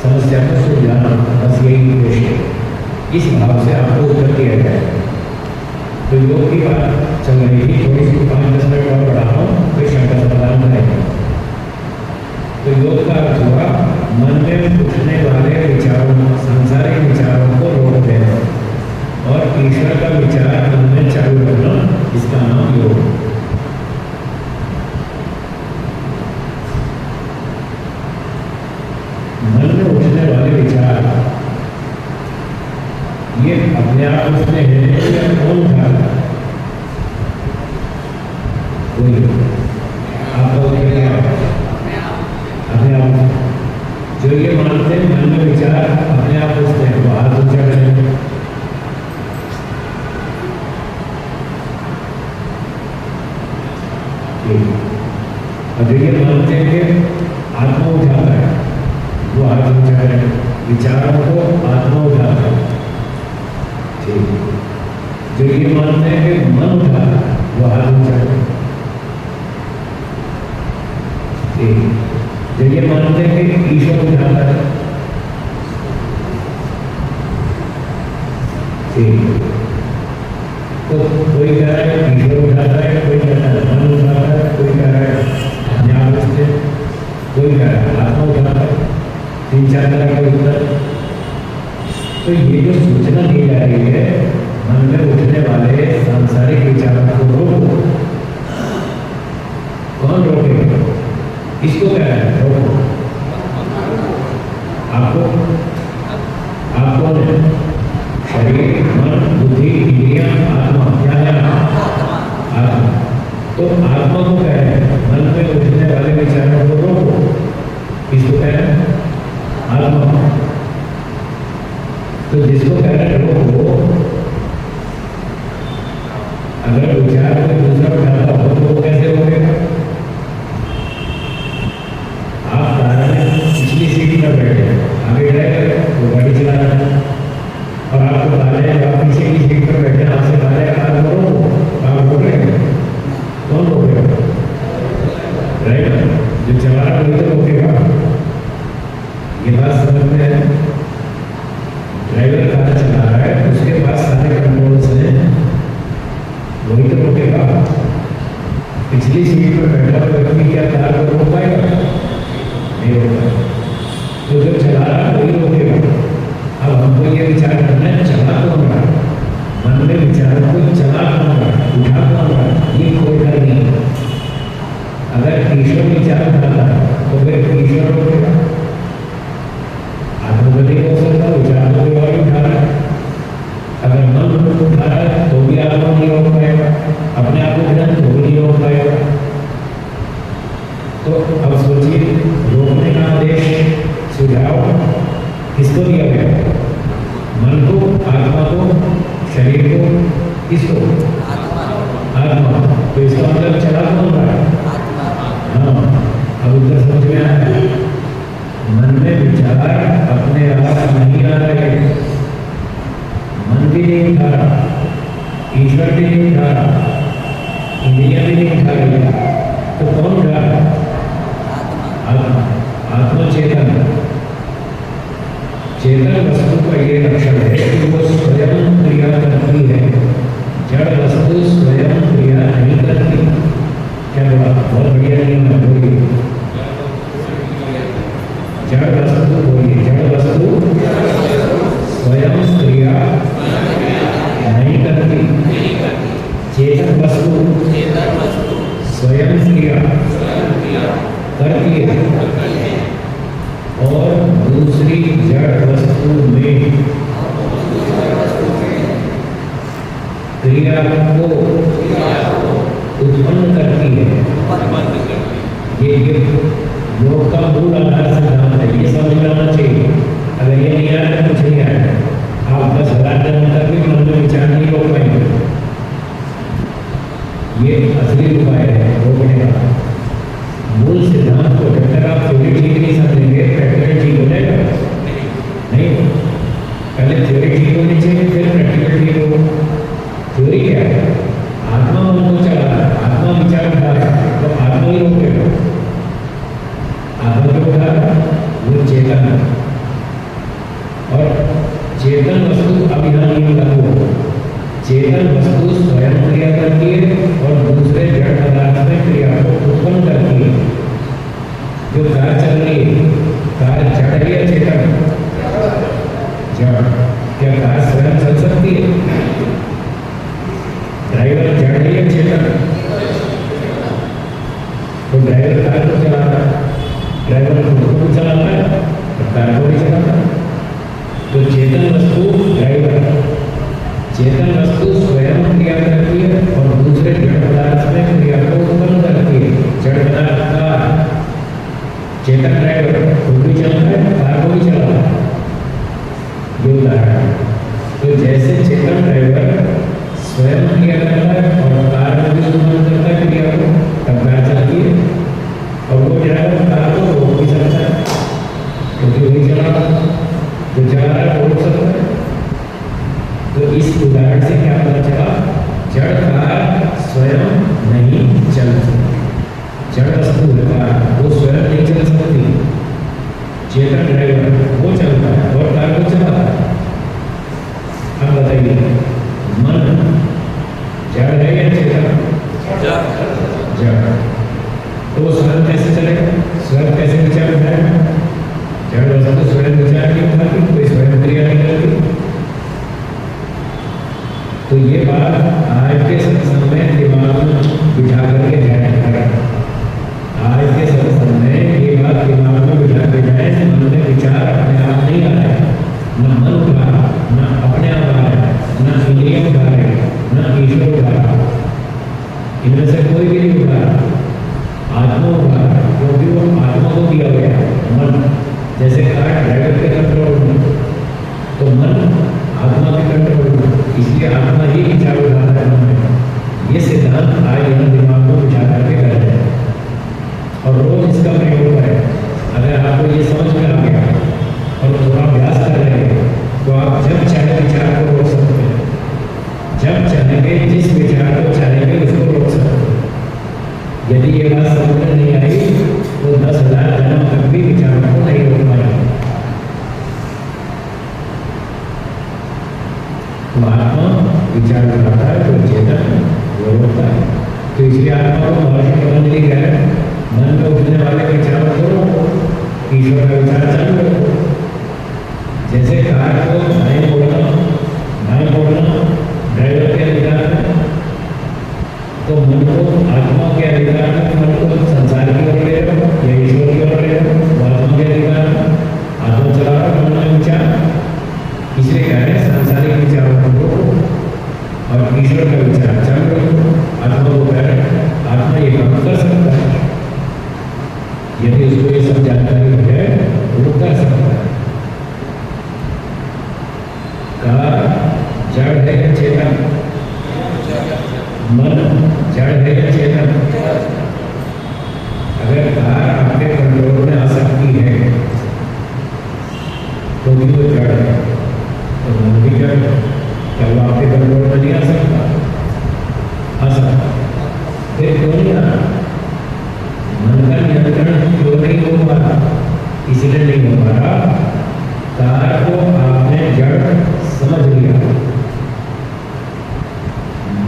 समस्या को सुलझाना, बस यही उद्देश्य है। इस भाव से आपको उत्तर दिया जाएगा। तो योग की बात चल रही थी, थोड़ी सी 5-10 मिनट और बढ़ाता हूँ, फिर शंका समाधान करेंगे। तो योग का अर्थ हुआ मन में उठने वाले विचारों, सांसारिक विचारों को रोक देना और ईश्वर का विचार मन में चालू करना, इसका नाम योग। मन में उठने वाले विचार ये अपने आप उठने हैं या कौन उठा रहा है? कोई आप अपने आप जो ये मानते हैं मन में विचार अपने आप उठते हैं, वो हाथ ऊंचा करेंगे। और जो ये मानते हैं कि आत्मा उठाता है, वो हाथ ऊंचा करें। विचारों को आत्मा उठाता है, ठीक। जो ये मानते हैं कि मन उठाता है, वो हाथ ऊंचा करें, ठीक। जो ये मानते हैं कि ईश्वर उठाता है, ठीक। तो कोई कह रहा है ईश्वर उठाता है, कोई कह रहा है मन उठाता है, कोई कह रहा है ज्ञान से, कोई कह रहा है आत्मा उठाता है। 3-4 तरह के उत्तर तो ये जो सूचना दी जा रही है मन में उठने वाले सांसारिक विचारों को रोको। कौन रोकेगा? इसको क्या है? रोको। आपको ने शरीर, मन, बुद्धि, इंद्रियां, आत्मा, क्या है? आत्मा। तो आत्मा को क्या है? मन में उठने वाले विचारों को रोको। इसको क्या है? आत्मा। तो जिसको कह रहे रोको, अगर विचार कोई दूसरा उठाता हो तो वो कैसे रोकेगा? आप कार में पिछली सीट पर बैठे, आगे ड्राइवर वो गाड़ी चला रहा है और आपको ताले आप पीछे की सीट पर बैठे, आपसे ताले कार रोको, आप रोक रहे हैं। कौन रोकेगा? ड्राइवर। जो चला रहा वही तो रोकेगा। ये बात समझ में है? ड्राइवर कार चला रहा है, उसके पास सारे कंट्रोल्स हैं, वही तो रोकेगा। पिछली सीट पर बैठा हुआ व्यक्ति क्या कार को रोक पाएगा? नहीं रोक पाएगा। तो जो चला रहा है वही रोकेगा। अब हमको ये विचार करना है, चला कौन रहा? मन में विचारों को चला कौन रहा? उठा कौन रहा? ये कोई डर नहीं। अगर ईश्वर विचार उठाता है तो फिर ईश्वर रोकेगा? आत्मगति हो सकता है, विचार तो कोई और उठा रहा है। अगर मन उठा रहा है तो भी आत्मा नहीं रोक पाएगा, अपने आप को ध्यान तो भी नहीं रोक पाएगा। तो अब सोचिए, रोकने का आदेश, सुझाव किसको दिया गया? मन को, आत्मा को, शरीर को, किसको? आत्मा। तो इसका मतलब चला कौन रहा है? हाँ, अब उधर समझ में आया। मन में विचार अपने आप नहीं आ रहे, मन भी नहीं उठा रहा, ईश्वर भी नहीं उठा रहा, इंद्रियां भी नहीं उठा रही, तो कौन उठा रहा? आत्मा। आत्मा चेतन। चेतन वस्तु का ये लक्षण है कि वो स्वयं क्रिया करती है, जड़ वस्तु स्वयं क्रिया नहीं करती। क्या बोला? बहुत बढ़िया नियम है। बोलिए, जड़ वस्तु बोलिए, जड़ वस्तु स्वयं क्रिया नहीं करती, चेतन वस्तु स्वयं क्रिया करती है। और दूसरी जड़ वस्तु में क्रिया को उत्पन्न करती है। ये योग का मूल आधार सिद्धांत है, ये समझ में आना चाहिए। अगर ये नहीं आया तो कुछ नहीं आया। आप 10,000 जन्म तक भी मन में विचार नहीं रोक पाएंगे। ये असली उपाय है रोकने का। मूल सिद्धांत को जब तक आप थ्योरी ठीक नहीं समझेंगे, प्रैक्टिकल ठीक हो जाएगा? नहीं। पहले थ्योरी ठीक होनी चाहिए, फिर प्रैक्टिकल ठीक हो। थ्योरी क्या है? आत्मा उनको चला रहा है, आत्मा विचार उठा रहा है, तो आत्मा ही रोकेगा। आत्मा जो उठा रहा है वो चेतन है, और चेतन वस्तु अब यहाँ नहीं लागू हो। चेतन वस्तु स्वयं क्रिया करती है और दूसरे जड़ पदार्थ में क्रिया को उत्पन्न करती है। जो कार चल रही है, कार जड़ है या चेतन? जड़। क्या कार स्वयं चल सकती है? ड्राइवर जड़ है या चेतन? तो ड्राइवर कार को चलाता है, ड्राइवर खुद को चलाता है और कार को भी चलाता है। तो चेतन वस्तु ड्राइवर, चेतन वस्तु स्वयं क्रिया करती है और दूसरे जड़ पदार्थ में क्रिया को उत्पन्न करती है। जड़ पदार्थ का चेतन ड्राइवर खुद भी चलता है, कार को भी चलाता है। ये उदाहरण। तो जैसे चेतन ड्राइवर स्वयं क्रिया करता है और कार को भी उत्पन्न करता है क्रिया को, तब कार चलती है। और वो ड्राइवर कार को रोक भी सकता है, क्योंकि वही चला रहा है, जो चला रहा है वो रोक सकता है। तो इस उदाहरण से क्या पता चला? जड़ कार स्वयं नहीं चल सकती। जड़ वस्तु वो स्वयं नहीं चल सकती। चेतन ड्राइवर वो चलता है और कार को चलाता है। अब बताइए, मन जड़ है या चेतन? जड़। तो वो स्वयं कैसे चलेगा? स्वयं कैसे विचार उठाएगा? जड़ वस्तु स्वयं विचार नहीं उठाती, कोई स्वयं बात आज के सत्संग में दिमाग में बिठा करके ध्यान करें। आज के सत्संग में ये बात दिमाग में बिठा के जाए, मन में विचार अपने आप नहीं आ रहे, न मन उठा रहा, न अपने आप आ रहा है, न इंद्रिय उठा रहे, न ईश्वर उठा रहा, इनमें से कोई भी नहीं उठा रहा, आत्मा उठा रहा, क्योंकि वो आत्मा को दिया गया मन। जैसे कार ड्राइवर के कंट्रोल में, तो मन आत्मा के कंट्रोल में, इसलिए आत्मा ही विचार उठाता है मन में। ये सिद्धांत आज यहाँ दिमाग को बिठा करके कर रहे हैं और रोज इसका प्रयोग करें। अगर आपको ये समझ में आ गया और थोड़ा अभ्यास कर रहे हैं तो आप जब चाहे विचार को रोक सकते हैं, जब चाहेंगे जिस विचार को चाहेंगे उसको रोक सकते हैं। यदि ये बात समझ में नहीं आई तो 10,000 जन्म तक भी विचारों को नहीं रोक पाएंगे। तो आत्मा विचार उठाता है, तो चेतन वो रोकता है। तो इसलिए आत्मा को महर्षि पतंजलि कह रहे हैं, मन में उठने वाले विचारों को रोको, ईश्वर का विचार चालू रखो। जैसे कार को दाएं मोड़ना ड्राइवर के अधिकार में, तो मन को आत्मा के अधिकार में, मन को संसार की ओर ले रहे हो या ईश्वर की ओर ले रहे हो, वो आत्मा के अधिकार में। आत्मा चला रहा है मन में विचार, इसलिए कह रहे हैं सांसारिक विचारों को और ईश्वर का विचार चालू रखो। आत्मा को कह रहे हैं आत्मा ये काम कर सकता है, यदि उसको ये सब जानकारी हो जाए तो वो कर सकता है। कार जड़ है या चेतन? मन जड़ है या चेतन? अगर कार आपके कंट्रोल में आ सकती है तो भी वो जड़ है, तो मन भी जड़ है। क्या वो आपके कंट्रोल में नहीं आ सकता? आ सकता। फिर क्यों नहीं आ रहा? मन का नियंत्रण क्यों नहीं हो पा रहा? इसलिए नहीं हो पा रहा, कार को आपने जड़ समझ लिया।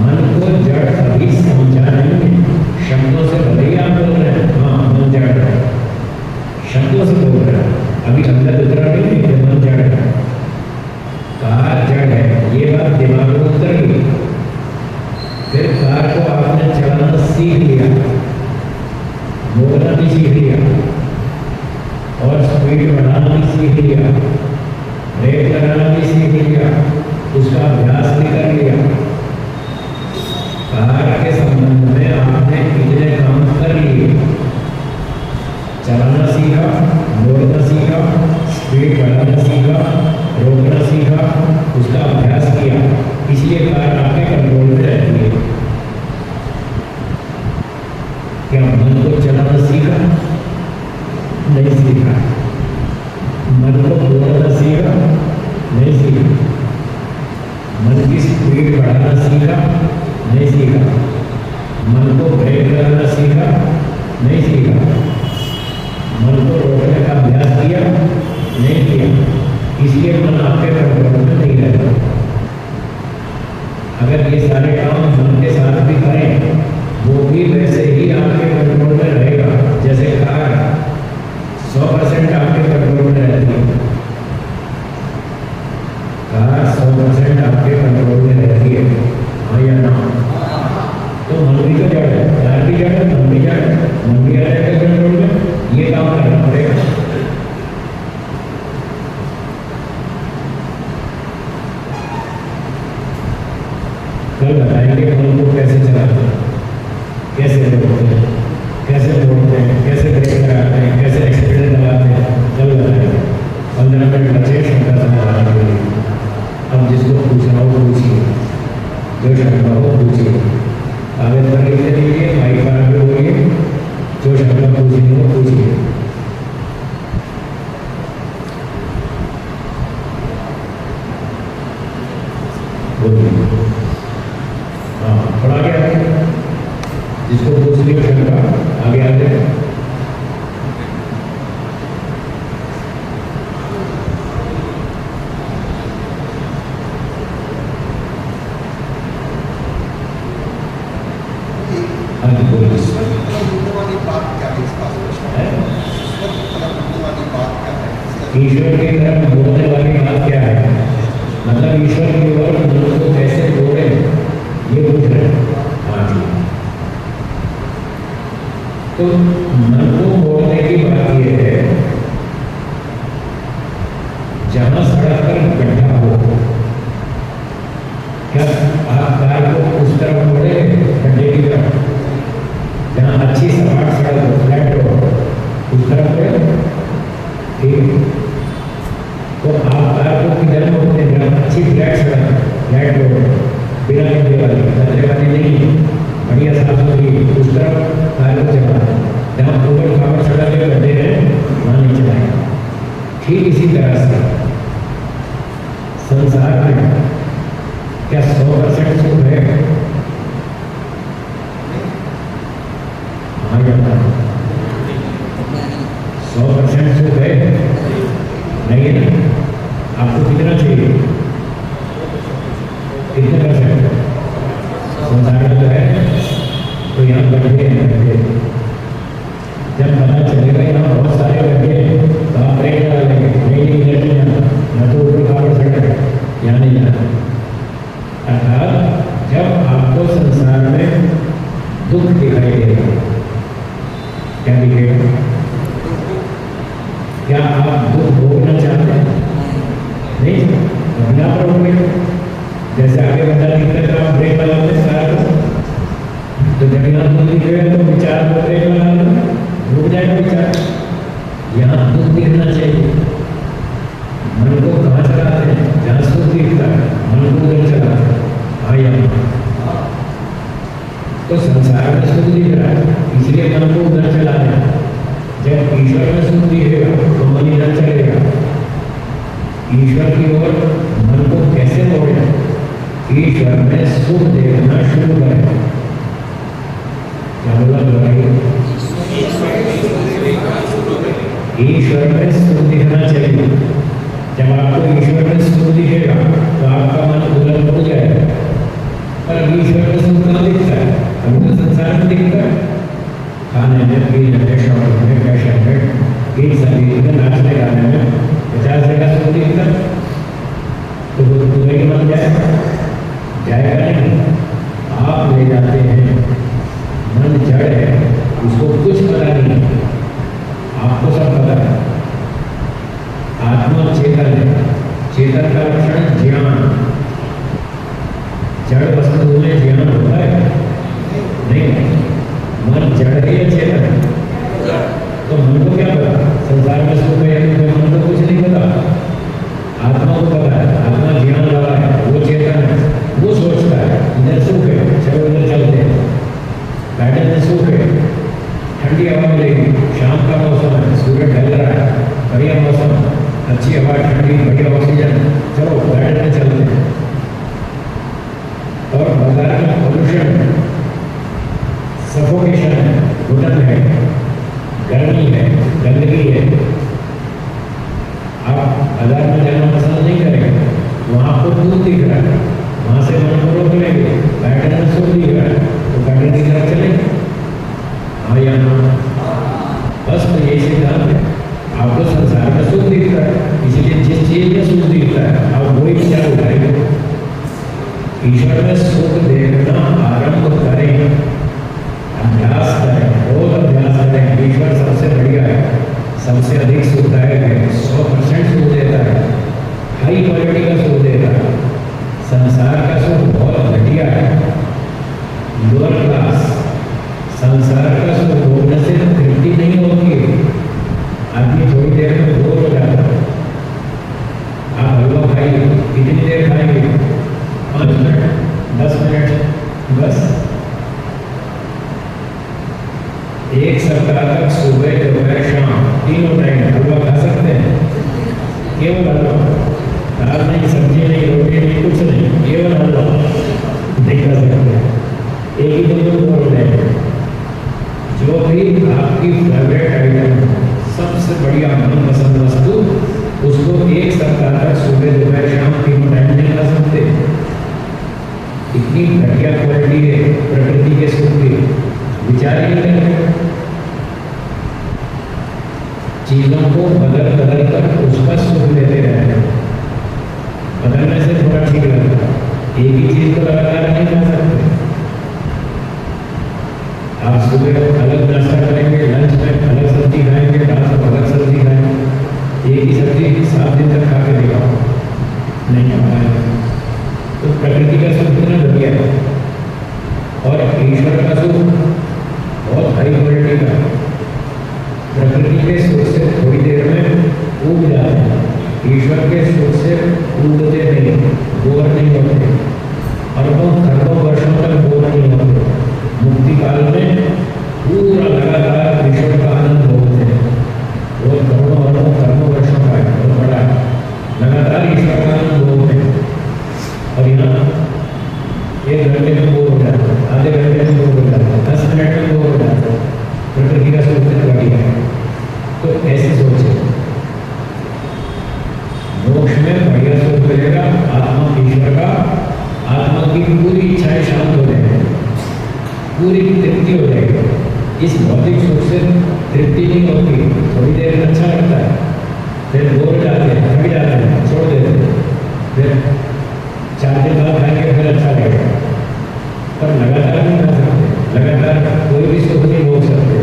मन को जड़ अभी समझा नहीं है, शब्दों से भले ही आप बोल रहे हैं हाँ मन जड़ है, शब्दों से बोल रहे हैं, अभी अंदर उतरा नहीं कि मन जड़ है, कार जड़ है, ये बात दिमाग में उतर गई। फिर कार को आपने चलाना सीख लिया, मोड़ना भी सीख लिया और स्पीड बढ़ाना भी सीख लिया, ब्रेक लगाना भी सीख लिया, उसका अभ्यास भी कर लिया। कार के संबंध में आपने इतने काम कर लिए, चलाना सीखा, मोड़ना सीखा, स्पीड बढ़ाना सीखा, रोकना सीखा, उसका अभ्यास किया, इसलिए कार आपके कंट्रोल में रहती है। क्या मन को चलाना सीखा? नहीं सीखा। मन को मोड़ना सीखा? नहीं सीखा। मन की स्पीड बढ़ाना सीखा? नहीं सीखा। मन को ब्रेक लगाना सीखा? नहीं सीखा। मन को रोकने का अभ्यास किया? नहीं किया। इसलिए मन आपके कंट्रोल में नहीं रहता। अगर ये सारे काम मन के साथ भी करें, वो भी वैसे ही आपके कंट्रोल में रहेगा। जैसे कार 100% आपके कंट्रोल में रहती है, कार 100% आपके कंट्रोल में रहती है, हाँ या ना? तो मन भी तो जड़ है, कार भी जड़ है, मन भी जड़ है, मन भी रहेगा कंट्रोल में। ये काम करना पड़ेगा। कल बताएंगे मन को कैसे चलाते हैं, कैसे रोकते हैं, कैसे मोड़ते हैं, कैसे ब्रेक लगाते हैं, कैसे एक्सीडेंट लगाते हैं, कल बताएंगे। 15 मिनट बचे शंका समाधान के लिए। अब जिसको पूछना हो पूछिए, जो शंका हो पूछिए, कागज पर लिख लीजिए, माइक पर आगे बोलिए, जो शंका पूछनी हो पूछिए। बोलिए। हाँ, थोड़ा आगे आगे, जिसको पूछ लियो शंका आगे आगे। ईश्वर की तरफ बोलने वाली बात क्या है? मतलब ईश्वर की ओर मन को कैसे जोड़े, सड़क पर गड्ढा हो, क्या आप कार को उस तरफ मोड़े गड्ढे की तरफ? जहाँ अच्छी सपाट सड़क हो, फ्लैट हो, उस तरफ मोड़े? ठीक, तो आप कार को किधर मोड़ते हैं? जहाँ अच्छी फ्लैट सड़क, फ्लैट रोड, बिना गड्ढे वाली, कचरे वाली नहीं, बढ़िया साफ सुथरी, उस तरफ कार को चलाना। जहाँ ऊपर खावर सड़क के गड्ढे हैं वहाँ नहीं चलाएगा। ठीक इसी तरह से संसार में क्या 100% सुख है? हाँ या ना? 100% सुख है? नहीं है ना? आपको कितना चाहिए? कितने %? संसार में तो है, तो यहाँ गड्ढे हैं, गड्ढे। जब पता चलेगा यहाँ बहुत सारे गड्ढे हैं तो आप ब्रेक लगा लेंगे, नहीं इधर नहीं जाना, न तो ऊपर खावर सड़क है, यहाँ नहीं जाना। अर्थात जब आपको संसार में दुख दिखाई देगा, क्या दिखेगा? क्या आप दुख भोगना चाहते हैं? नहीं, अपना पर हो गया। जैसे आगे बता दिखता है तो आप ब्रेक लगाते हैं सारा को, तो जब यहाँ दुख दिखेगा तो विचार को ब्रेक लगा लो, रुक जाएगा विचार। यहाँ दुख दिखना चाहिए, मन को कहाँ चलाते हैं? जहाँ सुख दिखता है मन को उधर चलाते हैं। हाँ यहाँ तो संसार में सुख दिख रहा है, इसलिए मन को उधर चला रहे हैं। जब ईश्वर में सुख दिखेगा तो मन इधर चलेगा। ईश्वर की ओर मन को कैसे मोड़े? ईश्वर में सुख देखना शुरू करें। क्या बोला दोहराइए? ईश्वर में सुख दिखना चाहिए। जब आपको ईश्वर में सुख दिखेगा तो आपका मन उधर हो जाएगा। पर ईश्वर में सुख कहाँ दिखता है? अभी तो संसार में दिखता है, खाने में, पीने में, शौक में, फैशन में, इन सभी में, नाचने गाने में 50 जगह सुख दिखता है। तो वो पूरे ही मन जाएगा नहीं। आप ले जाते हैं, मन जड़ है, उसको कुछ पता नहीं, आपको सब पता है। आत्मा चेतन है, चेतन का लक्षण ज्ञान। जड़ वस्तु में ज्ञान होता है नहीं? मन जड़ है या चेतन? तो मन को क्या पता? संसार में सुख है, मन को कुछ नहीं पता, आत्मा को पता है। आत्मा ज्ञान वाला है, वो चेतन है, वो सोचता है इधर सुख है, चलो इधर चलते हैं। गार्डन में सुख है, ठंडी हवा मिलेगी, शाम का मौसम है, सूरज ढल रहा है, बढ़िया मौसम, अच्छी हवा, ठंडी बढ़िया ऑक्सीजन, चलो गार्डन में चलते हैं। और बाजार में पॉल्यूशन, सफोकेशन है, घुटन है, गर्मी है, गंदगी है, आप बाजार में जाना पसंद नहीं करेंगे। वहाँ आपको दूध दिख रहा है, वहाँ से मन को रोक लेंगे। गार्डन में सुख दिख रहा है तो गार्डन की तरफ चलेंगे। हाँ या ना? बस तो यही सिद्धांत है। आपको संसार में सुख दिखता है, इसलिए जिस चीज में सुख दिखता है आप वही विचार उठाएंगे। ईश्वर में सुख देखना आरंभ करें, अभ्यास करें, रोज अभ्यास करें। ईश्वर सबसे बढ़िया है, सबसे अधिक सुखदायक है, 100% सुख देता है, हाई क्वालिटी का सुख देता है। संसार का सुख बहुत घटिया है, लोअर क्लास। संसार का सुख भोगने से तृप्ति नहीं होती है, आदमी थोड़ी देर में बोर हो जाता है। आप हलवा खाइए, कितनी देर खाएंगे? 5 मिनट, 10 मिनट, बस। एक सप्ताह तक सुबह, दोपहर, शाम तीनों टाइम हलवा खा सकते हैं। केवल हलवा, दाल नहीं, सब्जी नहीं, रोटी नहीं, कुछ नहीं, केवल हलवा नहीं खा सकते। एक ही दिन बोल रहे हैं। जो भी आपकी फेवरेट आइटम, सबसे बढ़िया मनपसंद वस्तु, उसको एक सप्ताह तक सुबह, दोपहर, शाम तीनों टाइम नहीं खा सकते। इतनी घटिया क्वालिटी है प्रकृति के सुख की, विचार ही नहीं करते। चीजों को बदल बदल कर उसका सुख लेते रहते हैं। बदलने से थोड़ा ठीक लगता है, एक ही चीज को लगातार नहीं खा सकते। आप सुबह अलग नाश्ता करेंगे, लंच में अलग सब्जी खाएंगे, रात को अलग सब्जी खाएंगे। एक ही सब्जी 7 दिन तक खा के दिखाओ, ईश्वर का सुख बहुत हाई क्वालिटी का, प्रकृति के सुख से थोड़ी देर में ऊब जाते हैं, ईश्वर के सुख से ऊबते नहीं, बोर नहीं होते, अरबों खरबों वर्षों तक बोर नहीं होते, मुक्ति काल में पूरा लगातार ईश्वर का आनंद भोगते हैं। वो करोड़ों अरबों खरबों वर्षों का है, बहुत बड़ा है, लगातार ईश्वर का आनंद भोगते हैं। और यहाँ 1 घंटे में बोर हो जाता है, आधे घंटे में बोर हो जाता है, 10 मिनट में बोर हो जाता है, प्रकृति का सुख बढ़िया है। तो ऐसे सोचे, मोक्ष में बढ़िया सुख मिलेगा, आत्मा ईश्वर का, आत्मा की पूरी इच्छाएं शांत हो जाएगी, पूरी तृप्ति हो जाएगी। इस भौतिक सुख से तृप्ति नहीं होती, थोड़ी देर में अच्छा लगता है, फिर बोर जाते हैं, थक जाते हैं, छोड़ देते हैं, फिर 4 दिन बाद खाएंगे, फिर अच्छा लगेगा, पर लगातार नहीं खा सकते, लगातार कोई भी सुख नहीं भोग सकते,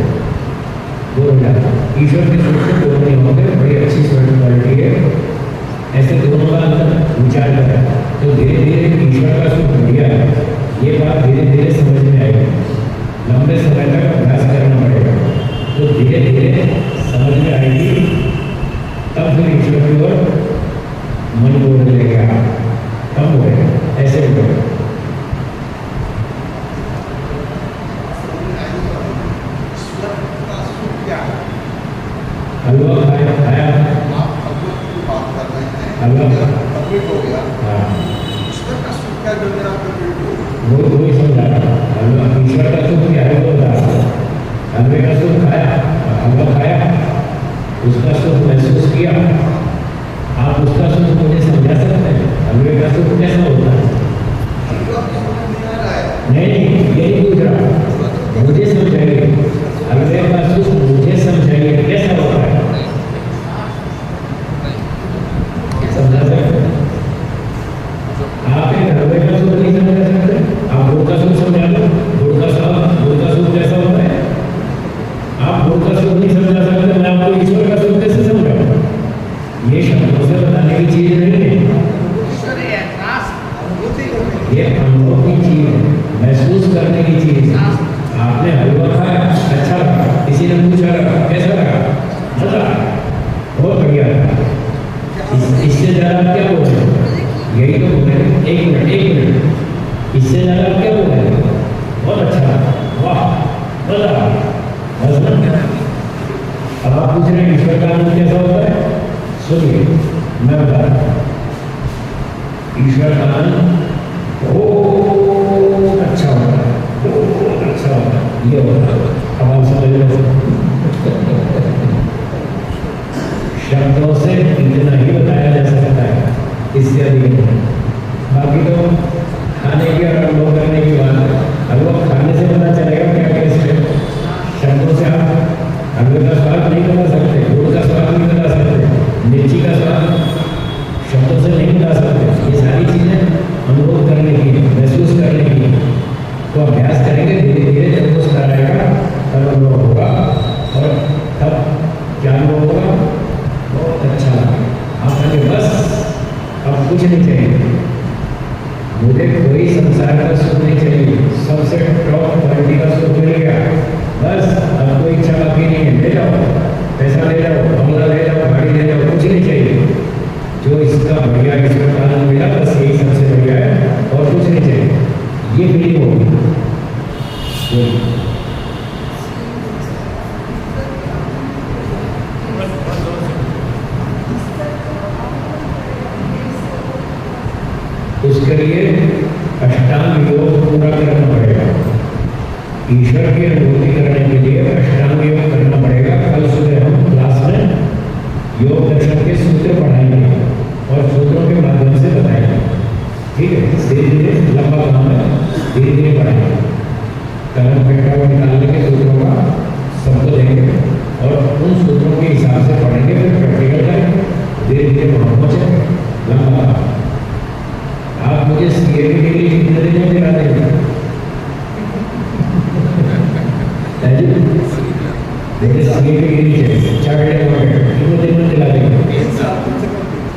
बोर हो जाता है। ईश्वर के सुख से बोर नहीं होते, बड़ी अच्छी स्वर्ग क्वालिटी है। ऐसे दोनों का अंतर विचार करें तो धीरे धीरे ईश्वर का सुख बढ़िया है, ये बात धीरे धीरे समझ में आएगी। लंबे समय तक अभ्यास करना पड़ेगा, तो धीरे धीरे समझ में आएगी, तब फिर ईश्वर की ओर मन बोलने लगेगा, कम हो गया, ऐसे हो गया। हलवा खाया हलवा हो गया। हाँ, ईश्वर का सुख क्या जो मेरा वो ही समझा रहा, हलवा ईश्वर का सुख क्या है वो बता रहा। हलवे का सुख खाया, हलवा खाया, उसका सुख महसूस किया, आप उसका सुख मुझे समझा सकते हैं? हलवे का सुख कैसा होता है? नहीं, यही पूछ रहा, मुझे समझाइए, हलवे का सुख मुझे समझाइए कैसा होता है? समझा सकते? आप एक हलवे का सुख नहीं समझा सकते, आप गुड़ का सुख समझा लो, गुड़ का सुख कैसा होता है? आप गुड़ का सुख नहीं समझा सकते, मैं आपको ईश्वर का सुख कैसे समझाऊं? ये शब्दों से बताने की चीज नहीं है, ये अनुभव की चीज है, महसूस करने की चीज है। आपने हलवा खाया, अच्छा लगा, किसी ने पूछा कैसा लगा, मजा आया, बहुत बढ़िया लगा, इससे ज़्यादा आप क्या बोल रहे हो? यही तो बोल रहे हैं, एक मिनट, इससे ज़्यादा आप क्या बोल रहे हो? बहुत अच्छा, वाह, मजा, बस। अब आप पूछ रहे हैं ईश्वर का आनंद कैसा होता है? सुनिए, मैं बता रहा हूँ, ईश्वर का आनंद बहुत अच्छा होता है, बहुत अच्छा होता है, ये होता है। अब आप समझ लो, शब्दों से इतना ही बताया जा सकता है, इससे अधिक नहीं। बाकी तो खाने की और अनुभव करने की बात है, अनुभव खाने से पता चलेगा क्या टेस्ट है, शब्दों से आप हलवे का स्वाद नहीं बता सकते, गुड़ का स्वाद नहीं बता सकते, मिर्ची का स्वाद शब्दों से नहीं बता सकते। ये सारी चीज़ें अनुभव करने की, महसूस करने की, तो अभ्यास करेंगे धीरे धीरे, जब वो स्तर आएगा तब अनुभव होगा, और तब क्या अनुभव होगा? बहुत अच्छा लगा। आप कहेंगे बस अब कुछ नहीं चाहिए, मुझे कोई संसार का सुख नहीं चाहिए, सबसे टॉप क्वालिटी का सुख मिल गया, बस अब कोई इच्छा बाकी नहीं है, ले जाओ, पैसा ले जाओ, बंगला ले जाओ, गाड़ी ले जाओ, कुछ नहीं चाहिए, जो इसका बढ़िया ईश्वर का आनंद मिला, बस यही सबसे बढ़िया है, और कुछ नहीं चाहिए, ये फीलिंग होगी। उसके लिए अष्टांग योग पूरा करना पड़ेगा, ईश्वर की अनुभूति करने के लिए अष्टांग योग करना पड़ेगा। कल सुबह हम क्लास में योग दर्शन के सूत्र पढ़ाएंगे और सूत्रों के माध्यम से बताएंगे, ठीक है? धीरे धीरे, लंबा काम है, धीरे धीरे पढ़ाएंगे, कलम पेटा हुआ निकालने के सूत्रों का सबको देंगे और उन सूत्रों के हिसाब से पढ़ेंगे, फिर प्रैक्टिकल करेंगे, धीरे धीरे वहाँ पहुँचे। लंबा आप मुझे सीए की डिग्री कितने दिन में दिला देंगे? मुझे सीए की डिग्री चाहिए, चार्टर्ड अकाउंटेंट, कितने दिन में दिला देंगे?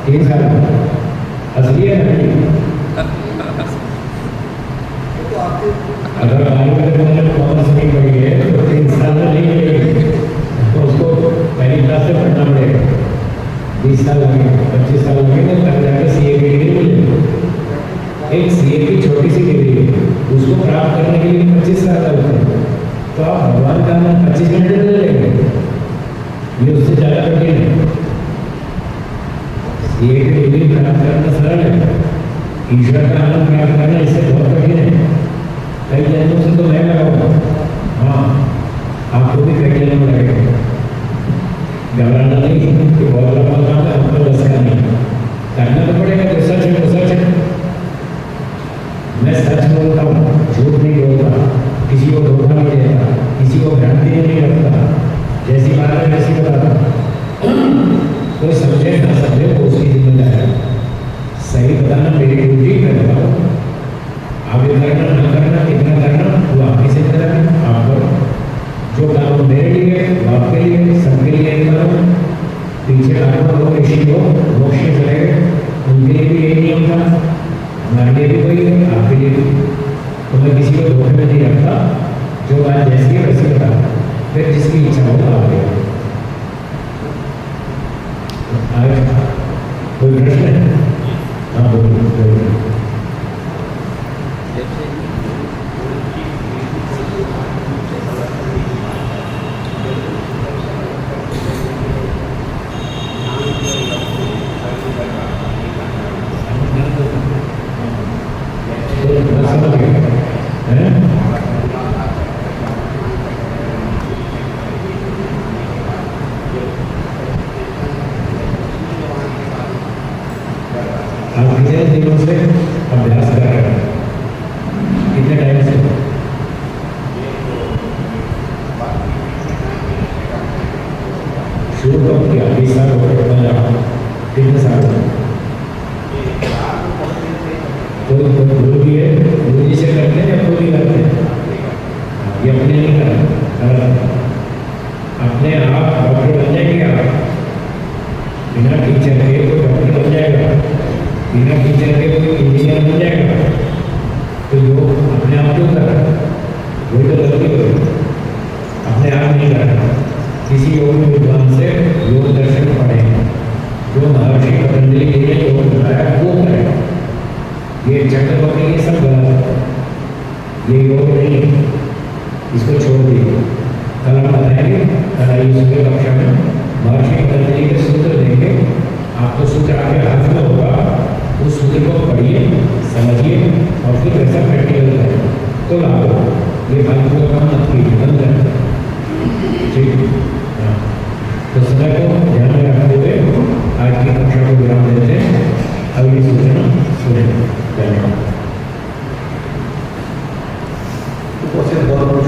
3 साल। असली है नकली? अगर मालूम है में कॉमर्स नहीं पढ़ी है तो 3 साल में नहीं मिलेगी, तो उसको पहली क्लास से पढ़ना पड़ेगा। 20 साल लगेंगे, 25 साल लगेंगे, तब जाकर सीए की डिग्री मिलेगी। एक सीए की छोटी सी डिग्री है, उसको प्राप्त करने के लिए 25 साल लगते हैं। तो आप भगवान का नाम 25 मिनट में ले लेंगे, ये उससे ज़्यादा कठिन है। सीए की डिग्री प्राप्त करना सरल है, ईश्वर का आनंद प्राप्त करना इससे बहुत कठिन है। कई जन्मों से तो मैं लगाऊंगा, हाँ आपको भी कई जन्म लगेगा। घबराना नहीं कि बहुत लंबा काम है, हमको बस का नहीं, करना तो पड़ेगा। तो सच है तो सच है, मैं सच बोलता हूँ, झूठ नहीं बोलता, किसी को धोखा नहीं देता, किसी को भ्रांति नहीं रखता, जैसी बात है वैसी बताता। कोई समझे ना समझे वो उसकी जिम्मेदारी है। सही बताना मेरी ड्यूटी, मैं बताऊँ। आगे करना ना करना, कितना करना वो आपकी जिम्मेदारी, आप करो। जो काम मेरे लिए, आपके लिए, सबके लिए करो। पीछे आत्मा हो, ऋषि हो, मोक्ष में चले गए, उनके लिए भी यही नियम था, हमारे लिए भी वही है, आपके लिए भी। तो मैं किसी को धोखे में नहीं रखता, जो बात जैसी है वैसी बता, फिर जिसकी इच्छा हो आगे। कोई प्रश्न है? हाँ बोलिए। आप कितने दिनों से अभ्यास कर रहे हैं? कितने टाइम से? शुरू कब किया? 20 साल हो गए? 15? कितने साल हो गए? कोई गुरु भी है, गुरु जी से करते हैं या खुद ही करते हैं? ये अपने नहीं करते, अपने आप डॉक्टर बन जाएंगे आप, बिना टीचर के कोई डॉक्टर बन जाएगा, बिना टीचर के कोई इंजीनियर बन जाएगा। तो योग अपने आप क्यों कर रहा है? वही तो गलती हो, अपने आप नहीं कर रहा। किसी योग विद्वान से योग दर्शन पढ़े, जो महर्षि पतंजलि जी ने योग बताया वो करें। ये चक्र पकड़े ये सब गलत है, ये योग नहीं है, इसको छोड़ दीजिए। कल हम बताएंगे, कल आइए सुबह कक्षा में महर्षि पतंजलि के सूत्र देंगे, आपको सूत्र आगे हाथ में होगा, उस सूत्र को पढ़िए, समझिए और फिर वैसा प्रैक्टिकल करें तो लागू। ये फालतू का काम मत कीजिए, बंद करें, ठीक है? हाँ, तो समय को ध्यान में रखते हुए आज की कक्षा को विराम देते हैं। अगली सूचना सुने। धन्यवाद। उपस्थित हम लोग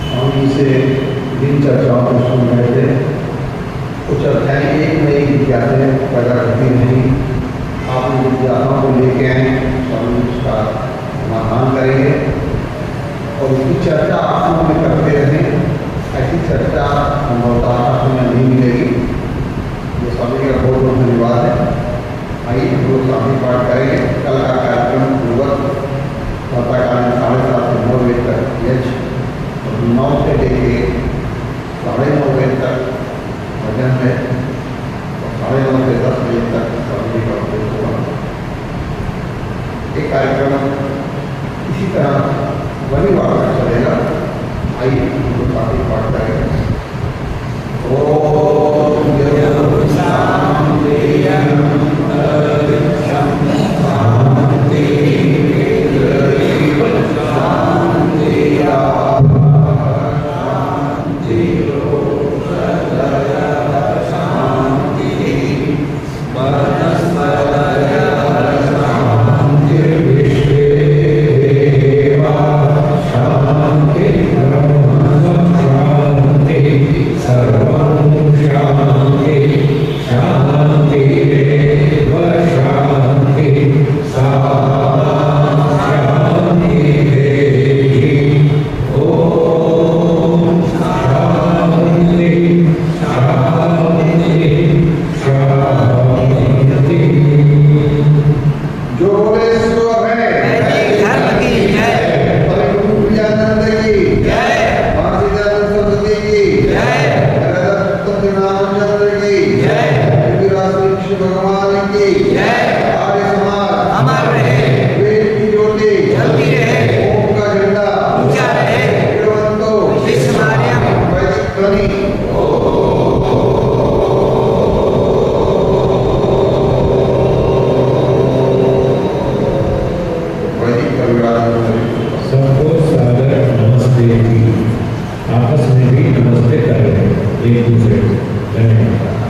स्वामी से दिन चर्चाओं को सुन रहे थे। तो चर्चाएँ एक नई विज्ञापन पैदा करती नहीं, आप विज्ञापनों को लेके आए, स्वामी उसका समाधान करेंगे और उसकी चर्चा आप लोग में करते रहें। ऐसी चर्चा संभवतः आपको नहीं मिलेगी। ये स्वामी का बहुत बहुत धन्यवाद है। आइए हम लोग स्वामी पाठ करेंगे। कल का कार्यक्रम पूर्वक प्रातःकाल 7:30 से 9 बजे तक यज्ञ और 9 से लेके 9:30 बजे तक भजन है और 9:30 से 10 बजे तक स्वामी का उपदेश होगा। एक कार्यक्रम इसी तरह रविवार तक चलेगा। आइए हम लोग स्वामी पाठ करेंगे। आपस में भी नमस्ते कर रहे हैं एक दूसरे को। धन्यवाद।